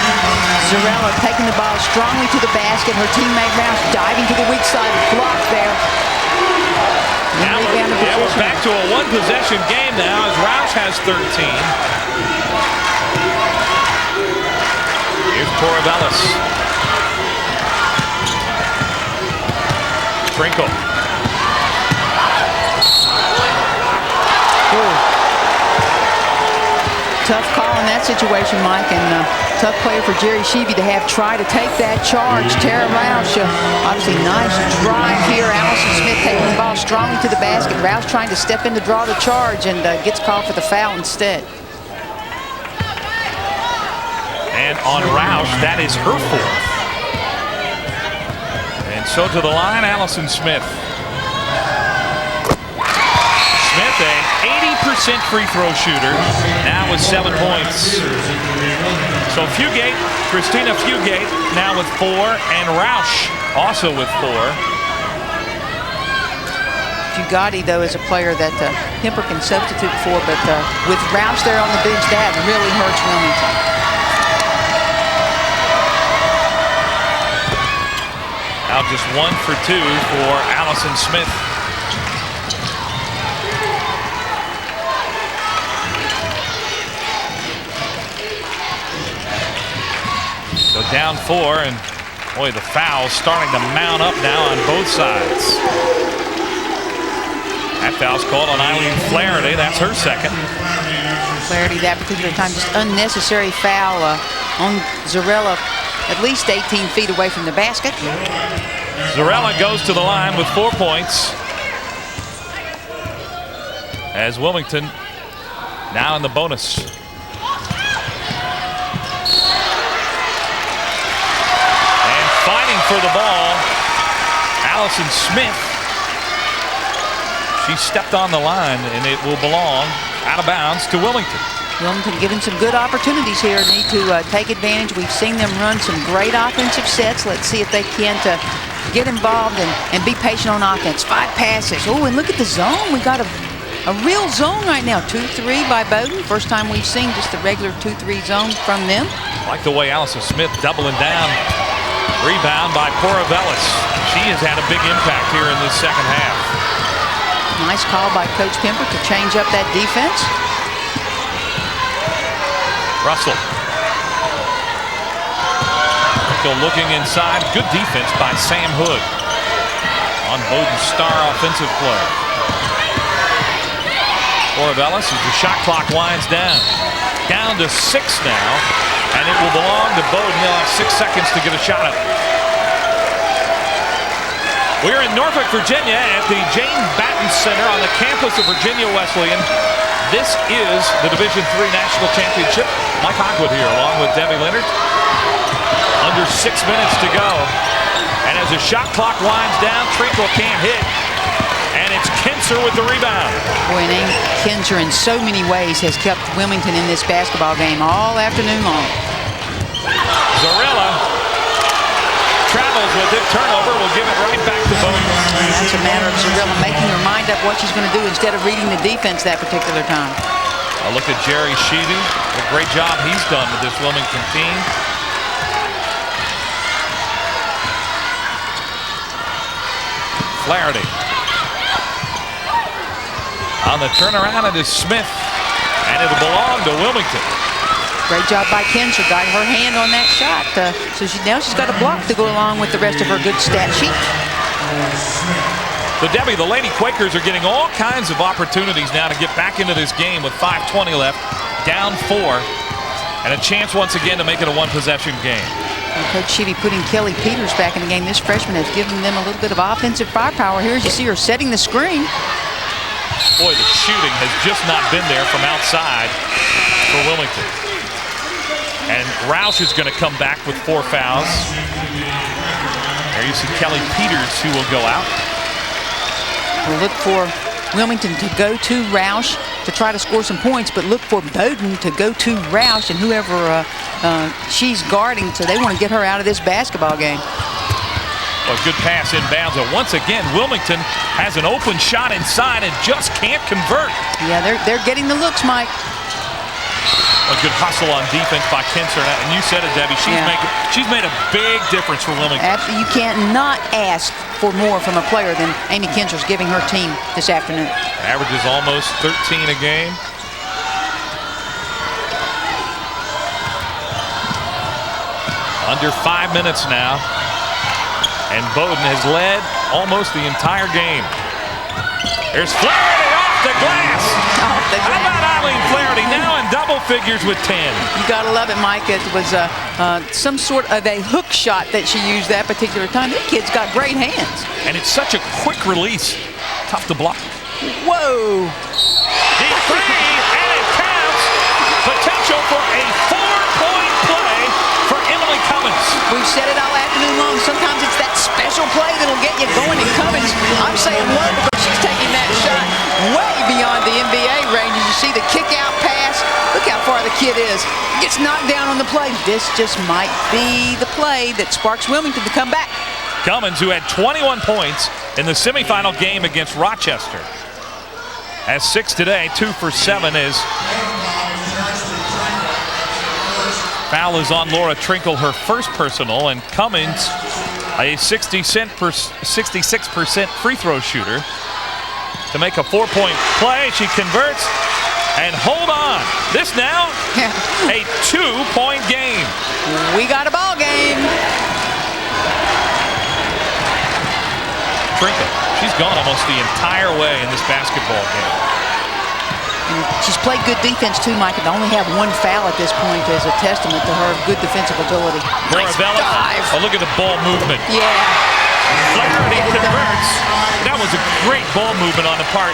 Zarella taking the ball strongly to the basket. Her teammate Roush diving to the weak side. Blocked there. Now we're back to a 1-possession game now as Roush has 13. Here's Poravelis. Trinkle. tough call in that situation, Mike, and tough player for Jerry Sheevy to have try to take that charge. Tara Roush, obviously nice drive here. Allison Smith taking the ball strongly to the basket. Roush trying to step in to draw the charge and gets called for the foul instead. And on Roush, that is her fourth. And so to the line, Allison Smith. Smith, a 80% free throw shooter, now with 7 points. So Fugate, Christina Fugate now with 4, and Roush also with 4. Fugate, though, is a player that Kemper can substitute for, but with Roush there on the bench, that really hurts Wilmington. Now just 1 for 2 for Allison Smith. So down 4, and boy, the foul's starting to mount up now on both sides. That foul's called on Eileen Flaherty. That's her second. Flaherty that particular time, just unnecessary foul on Zarella, at least 18 feet away from the basket. Zarella goes to the line with 4 points. As Wilmington now in the bonus. Fighting for the ball, Allison Smith. She stepped on the line, and it will belong out of bounds to Wilmington. Wilmington given some good opportunities here. Need to take advantage. We've seen them run some great offensive sets. Let's see if they can get involved and be patient on offense. 5 passes. Oh, and look at the zone. We got a real zone right now. 2-3 by Bowdoin. First time we've seen just a regular 2-3 zone from them. I like the way Allison Smith doubling down. Rebound by Poravelis. She has had a big impact here in this second half. Nice call by Coach Kemper to change up that defense. Russell. Still looking inside. Good defense by Sam Hood on Bowdoin's star offensive play. Poravelis as the shot clock winds down. Down to 6 now. And it will belong to Bowdoin. They'll have 6 seconds to get a shot at it. We're in Norfolk, Virginia at the Jane Batten Center on the campus of Virginia Wesleyan. This is the Division III National Championship. Mike Hogwood here along with Debbie Leonard. Under 6 minutes to go. And as the shot clock winds down, Trinkle can't hit. And it's Kinser with the rebound. Boy, and Amy Kinser in so many ways has kept Wilmington in this basketball game all afternoon long. Zarella travels with it. Turnover will give it right back to Bowdoin. That's a matter of Zarella making her mind up what she's going to do instead of reading the defense that particular time. I look at Jerry Sheevy. A great job he's done with this Wilmington team. Flaherty. On the turnaround, it is Smith, and it'll belong to Wilmington. Great job by Kinser. Got her hand on that shot. So now she's got a block to go along with the rest of her good stat sheet. So, Debbie, the Lady Quakers are getting all kinds of opportunities now to get back into this game with 5:20 left, down 4, and a chance once again to make it a one-possession game. And Coach Sheevy putting Kelly Peters back in the game. This freshman has given them a little bit of offensive firepower here as you see her setting the screen. Boy, the shooting has just not been there from outside for Wilmington. And Roush is going to come back with 4 fouls. There you see Kelly Peters, who will go out. We'll look for Wilmington to go to Roush to try to score some points, but look for Bowdoin to go to Roush and whoever she's guarding, so they want to get her out of this basketball game. A good pass inbounds, and once again, Wilmington has an open shot inside and just can't convert. Yeah, they're getting the looks, Mike. A good hustle on defense by Kinser, and you said it, Debbie. She's made a big difference for Wilmington. Absolutely, you can't not ask for more from a player than Amy Kinser's giving her team this afternoon. Averages almost 13 a game. Under 5 minutes now. And Bowdoin has led almost the entire game. There's Flaherty off the glass. Off the How glass. about Eileen Flaherty now in double figures with 10? You got to love it, Mike. It was some sort of a hook shot that she used that particular time. This kid's got great hands. And it's such a quick release. Tough to block. Whoa. Deep three, and it counts. Potential for a 4-point play for Emily Cummins. We've said it all afternoon long. Sometimes it's that special play that'll get you going. And Cummins, I'm saying what, because she's taking that shot way beyond the NBA ranges. You see the kick-out pass. Look how far the kid is. Gets knocked down on the play. This just might be the play that sparks Wilmington to come back. Cummins, who had 21 points in the semifinal game against Rochester, has 6 today, 2 for 7 is. Foul is on Laura Trinkle, her first personal, and Cummins, a 66% free throw shooter, to make a 4-point play. She converts, and hold on. This now, a 2-point game. We got a ball game. Trinkle, she's gone almost the entire way in this basketball game. And she's played good defense too, Mike, and to only have 1 foul at this point is a testament to her good defensive ability. Nice dive. Oh, look at the ball movement. Yeah. Flaherty converts. That was a great ball movement on the part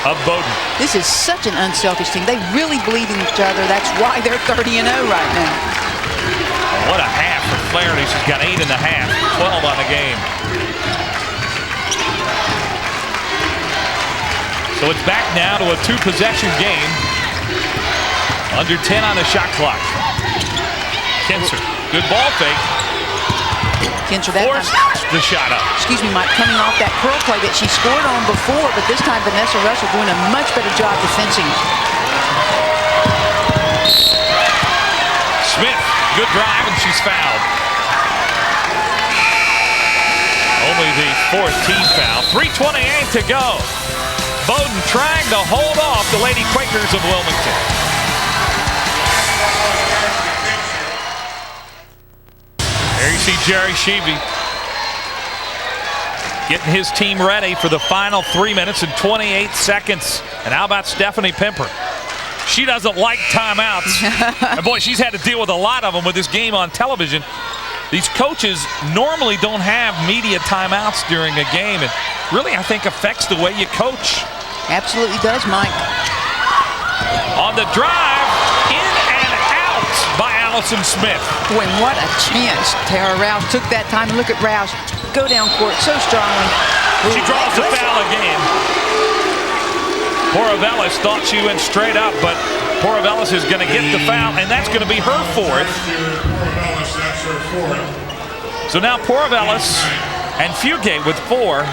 of Bowdoin. This is such an unselfish team. They really believe in each other. That's why they're 30-0 right now. What a half for Flaherty. She's got 8 and a half, 12 on the game. So it's back now to a 2-possession game. Under 10 on the shot clock. Kinser, good ball fake. Kinser, that Forced the shot up. excuse me, Mike, coming off that curl play that she scored on before, but this time Vanessa Russell doing a much better job defending. Smith, good drive, and she's fouled. Only the 4th team foul. 3:28 to go. Bowdoin trying to hold off the Lady Quakers of Wilmington. There you see Jerry Sheevy getting his team ready for the final 3 minutes and 28 seconds. And how about Stephanie Pimper? She doesn't like timeouts. And boy, she's had to deal with a lot of them with this game on television. These coaches normally don't have media timeouts during a game. And really, I think, affects the way you coach. Absolutely does, Mike. On the drive, in and out by Allison Smith. Boy, what a chance. Tara Rouse took that time. Look at Rouse go down court so strongly. She draws the foul again. Poravelis thought she went straight up, but Poravelis is going to get the foul, and that's going to be her 4th. So now Poravelis and Fugate with 4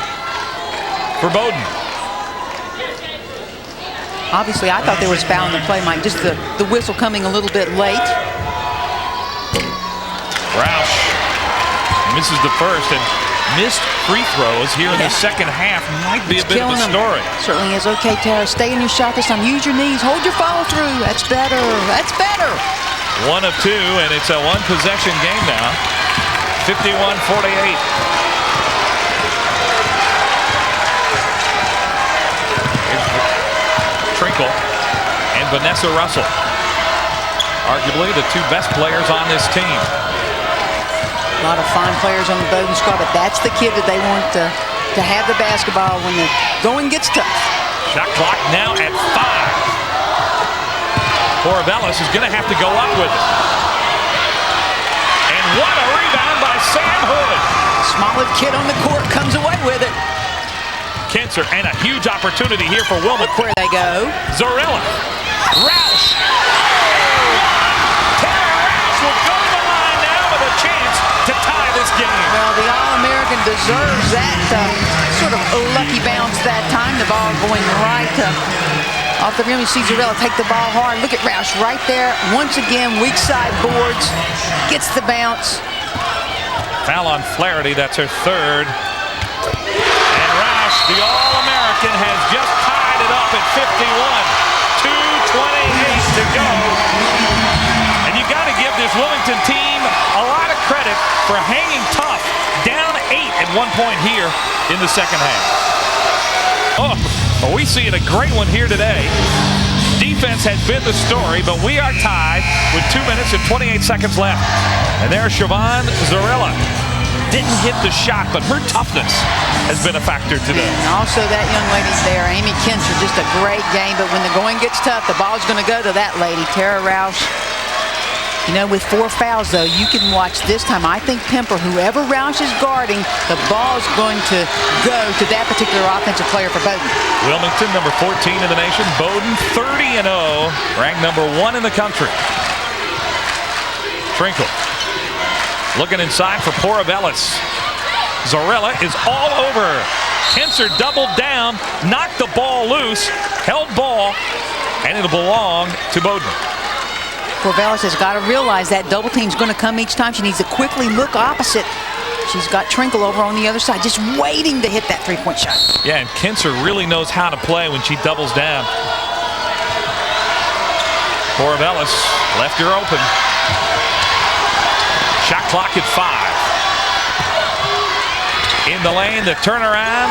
for Bowdoin. Obviously, I thought there was foul in the play, Mike. Just the whistle coming a little bit late. Roush misses the first, and missed free throws here in the second half might be a bit of a story. Certainly is. Okay, Tara, stay in your shot this time. Use your knees. Hold your follow through. That's better. That's better. 1 of 2, and it's a 1-possession game now. 51-48. Trinkle and Vanessa Russell, arguably the 2 best players on this team. A lot of fine players on the Bowdoin squad, but that's the kid that they want to have the basketball when the going gets tough. Shot clock now at 5. Poravelis is going to have to go up with it. And what a rebound by Sam Hood. Smallest kid on the court comes away with it. Kinser, and a huge opportunity here for Wilmington. Look where they go. Zorilla. Roush. Tara Roush will go to the line now with a chance to tie this game. Well, the All-American deserves that sort of lucky bounce that time. The ball going right off the rim. You see Zorilla take the ball hard. Look at Roush right there. Once again, weak side boards. Gets the bounce. Foul on Flaherty. That's her 3rd. And Roush, the All-American, has just tied it up at 51. 2:28 to go. And you got to give this Wilmington team a lot of credit for hanging tough. Down 8 at one point here in the second half. Oh, Well, we see a great one here today. Defense has been the story, but we are tied with 2 minutes and 28 seconds left. And there's Siobhan Zarilla. Didn't hit the shot, but her toughness has been a factor today. And also that young lady there, Amy Kinser, just a great game. But when the going gets tough, the ball's going to go to that lady, Tara Roush. You know, with 4 fouls, though, you can watch this time. I think Pemper, whoever Roush is guarding, the ball's going to go to that particular offensive player for Bowdoin. Wilmington, number 14 in the nation. Bowdoin, 30-0, ranked number 1 in the country. Trinkle looking inside for Poravelis. Zarilla is all over. Kinser doubled down, knocked the ball loose, held ball, and it'll belong to Bowdoin. Poravelis has got to realize that double team's going to come each time. She needs to quickly look opposite. She's got Trinkle over on the other side, just waiting to hit that three-point shot. Yeah, and Kinser really knows how to play when she doubles down. Poravelis left her open. Shot clock at 5. In the lane, the turnaround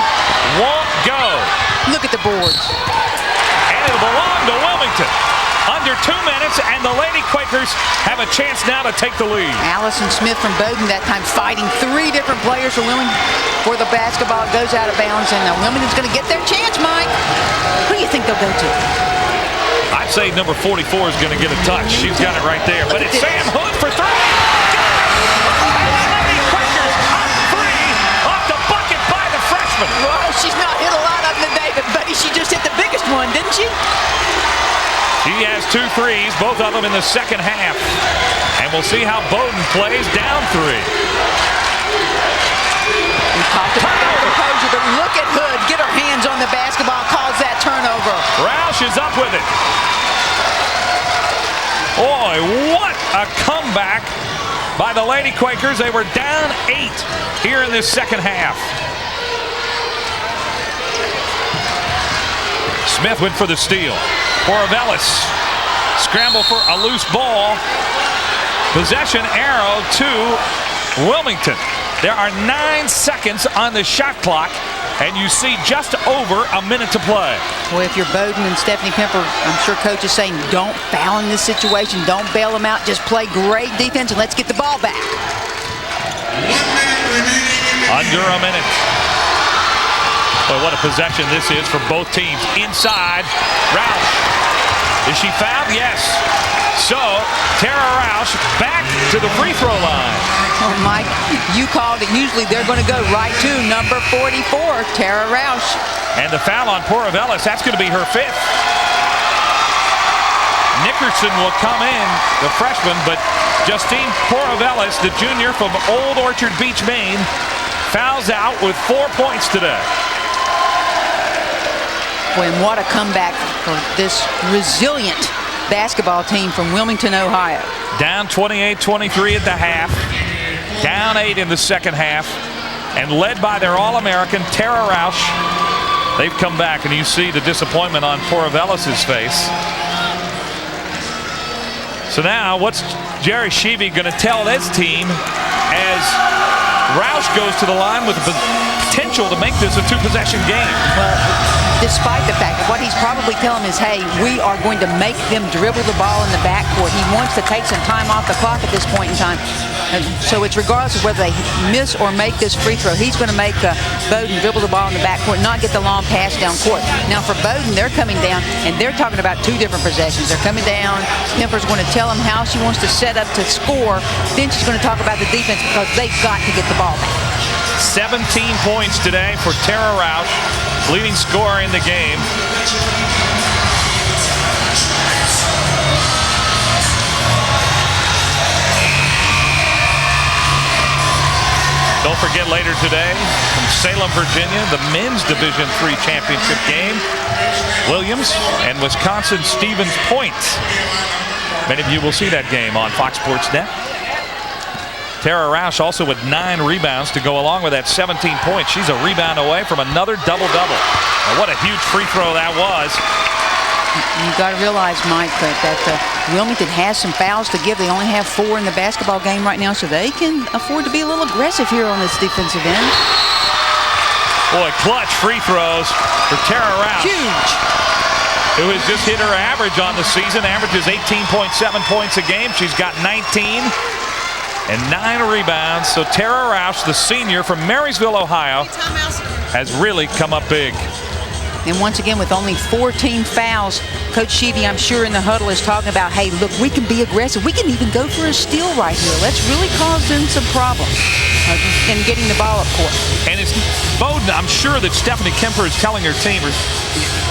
won't go. Look at the boards. And it'll belong to Wilmington. Under 2 minutes, and the Lady Quakers have a chance now to take the lead. Allison Smith from Bowdoin that time fighting 3 different players for Wilmington for the basketball. Goes out of bounds, and Wilmington's going to get their chance, Mike. Who do you think they'll go to? I'd say number 44 is going to get a touch. She's got it right there. But it's Sam Hood for 3. Lady Quakers up 3 off the bucket by the freshman. Well, she's not hit a lot of them today, but buddy, she just hit the biggest one, didn't she? She has 2 threes, both of them in the second half. And we'll see how Bowdoin plays down 3. We talked about that composure, but look at Hood. Get her hands on the basketball, calls that turnover. Roush is up with it. Boy, what a comeback by the Lady Quakers. They were down 8 here in this second half. Smith went for the steal. Poravelis scramble for a loose ball. Possession arrow to Wilmington. There are 9 seconds on the shot clock, and you see just over a minute to play. Well, if you're Bowdoin and Stephanie Pemper, I'm sure coach is saying don't foul in this situation. Don't bail them out. Just play great defense, and let's get the ball back. Under a minute. Boy, what a possession this is for both teams. Inside, Roush. Is she fouled? Yes. So, Tara Roush back to the free throw line. Oh, Mike, you called it. Usually they're going to go right to number 44, Tara Roush. And the foul on Poravelis, that's going to be her 5th. Nickerson will come in, the freshman, but Justine Poravelis, the junior from Old Orchard Beach, Maine, fouls out with 4 points today. Boy, and what a comeback for this resilient basketball team from Wilmington, Ohio. Down 28-23 at the half. Down 8 in the second half. And led by their All-American, Tara Roush. They've come back, and you see the disappointment on Poravelis' face. So now, what's Jerry Sheevy going to tell this team as Roush goes to the line with the potential to make this a 2-possession game? Well, despite the fact that what he's probably telling them is, hey, we are going to make them dribble the ball in the backcourt. He wants to take some time off the clock at this point in time. So it's regardless of whether they miss or make this free throw, he's going to make Bowdoin dribble the ball in the backcourt, not get the long pass down court. Now for Bowdoin, they're coming down, and they're talking about 2 different possessions. They're coming down. Pemper's going to tell them how she wants to set up to score. Then she's going to talk about the defense because they've got to get the ball back. 17 points today for Tara Roush, leading scorer in the game. Don't forget later today from Salem, Virginia, the men's Division III championship game. Williams and Wisconsin-Stevens Point. Many of you will see that game on Fox Sports Net. Tara Roush also with 9 rebounds to go along with that 17 points. She's a rebound away from another double-double. What a huge free throw that was. You've got to realize, Mike, that Wilmington has some fouls to give. They only have 4 in the basketball game right now, so they can afford to be a little aggressive here on this defensive end. Boy, clutch free throws for Tara Roush. Huge. Who has just hit her average on the season. Averages 18.7 points a game. She's got 19 and 9 rebounds. So Tara Roush, the senior from Marysville, Ohio, has really come up big. And once again, with only 14 fouls, Coach Sheevy, I'm sure in the huddle, is talking about, hey, look, we can be aggressive. We can even go for a steal right here. Let's really cause them some problems in getting the ball up court. And it's Bowdoin, I'm sure that Stephanie Kemper is telling her team,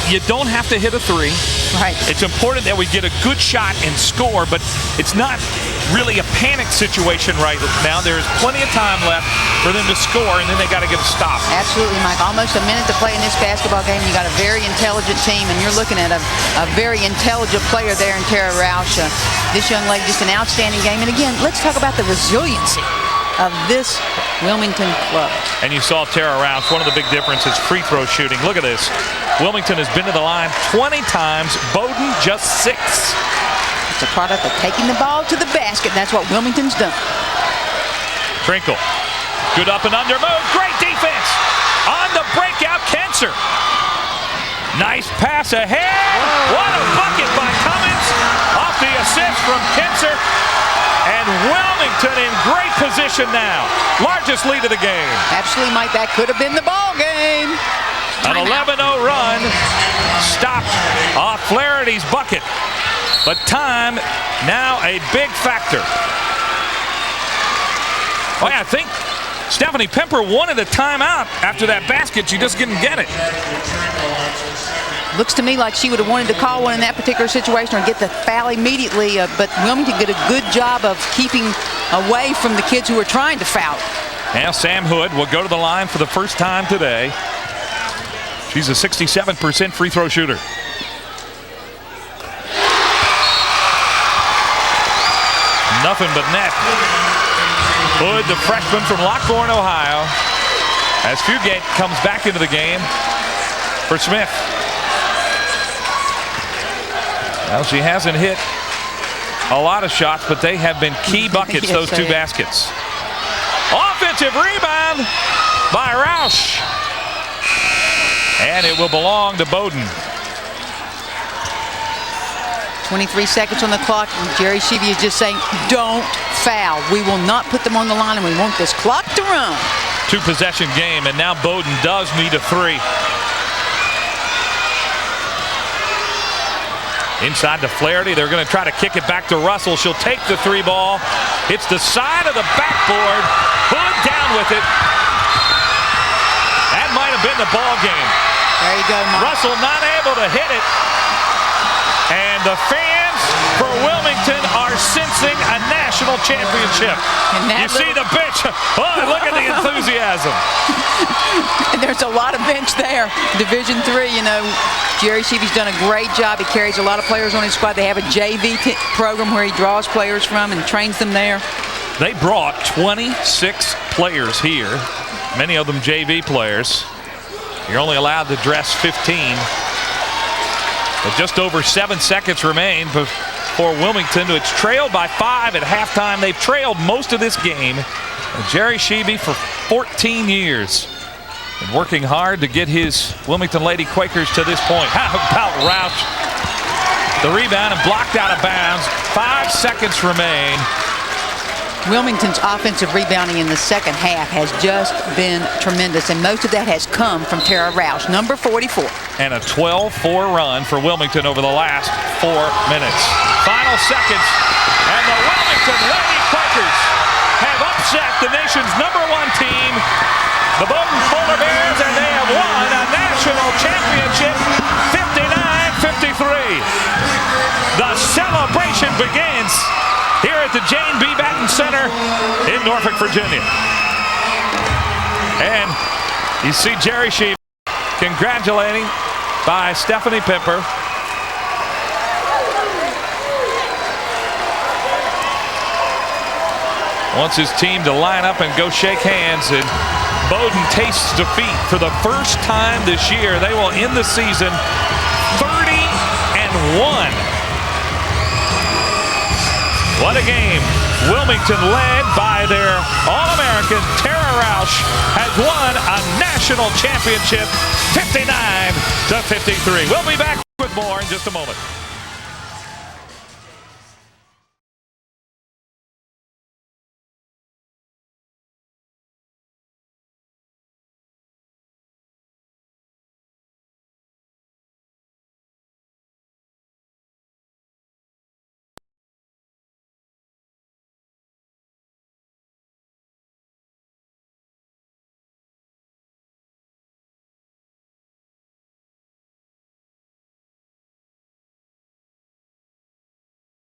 you don't have to hit a three. Right. It's important that we get a good shot and score, but it's not really a panic situation right now. There's plenty of time left for them to score, and then they got to get a stop. Absolutely, Mike. Almost a minute to play in this basketball game. You got a very intelligent team, and you're looking at a very intelligent player there in Tara Roush. This young lady, just an outstanding game. And again, let's talk about the resiliency of this Wilmington club. And you saw Tara Roush, one of the big differences, free throw shooting. Look at this. Wilmington has been to the line 20 times, Bowdoin just 6. It's a product of taking the ball to the basket, and that's what Wilmington's done. Trinkle, good up and under move, great defense. On the breakout, Kenser. Nice pass ahead. What a bucket by Cummins. Off the assist from Kenser. And Wilmington in great position now. Largest lead of the game. Absolutely, Mike. That could have been the ball game. An 11-0 run stopped off Flaherty's bucket. But time now a big factor. Oh, yeah, I think Stephanie Pemper wanted a timeout after that basket. She just didn't get it. Looks to me like she would have wanted to call one in that particular situation or get the foul immediately, but Wilmington did a good job of keeping away from the kids who were trying to foul. Now Sam Hood will go to the line for the first time today. She's a 67% free throw shooter. Nothing but net. Hood, the freshman from Lockbourne, Ohio, as Fugate comes back into the game for Smith. Well, she hasn't hit a lot of shots, but they have been key buckets, Yes, those two baskets. Offensive rebound by Roush. And it will belong to Bowdoin. 23 seconds on the clock, and Jerry Sheevy is just saying, don't foul. We will not put them on the line, and we want this clock to run. 2-possession game, and now Bowdoin does need a 3. Inside to Flaherty. They're going to try to kick it back to Russell. She'll take the 3 ball. Hits the side of the backboard. Hood down with it. That might have been the ball game. There you go, Mike. Russell not able to hit it. And the fans for Wilmington are sensing a national championship. You see the bench. Oh, look at the enthusiasm. And there's a lot of bench there. Division III, you know, Jerry Sheevy's done a great job. He carries a lot of players on his squad. They have a JV program where he draws players from and trains them there. They brought 26 players here, many of them JV players. You're only allowed to dress 15. But just over 7 seconds remain before Wilmington. It's trailed by 5 at halftime. They've trailed most of this game. And Jerry Sheevy for 14 years been working hard to get his Wilmington Lady Quakers to this point. How about Roush? The rebound and blocked out of bounds. 5 seconds remain. Wilmington's offensive rebounding in the second half has just been tremendous, and most of that has come from Tara Roush, number 44. And a 12-4 run for Wilmington over the last 4 minutes. Final seconds, and the Wilmington Lady Quakers have upset the nation's #1 team, the Bowdoin Polar Bears, and they have won a national championship 59-53. The celebration begins here at the Jane B. Batten Center in Norfolk, Virginia. And you see Jerry Sheevy congratulating by Stephanie Pemper. Wants his team to line up and go shake hands, and Bowdoin tastes defeat for the first time this year. They will end the season 30-1. What a game. Wilmington, led by their All-American Tara Roush, has won a national championship 59-53. We'll be back with more in just a moment.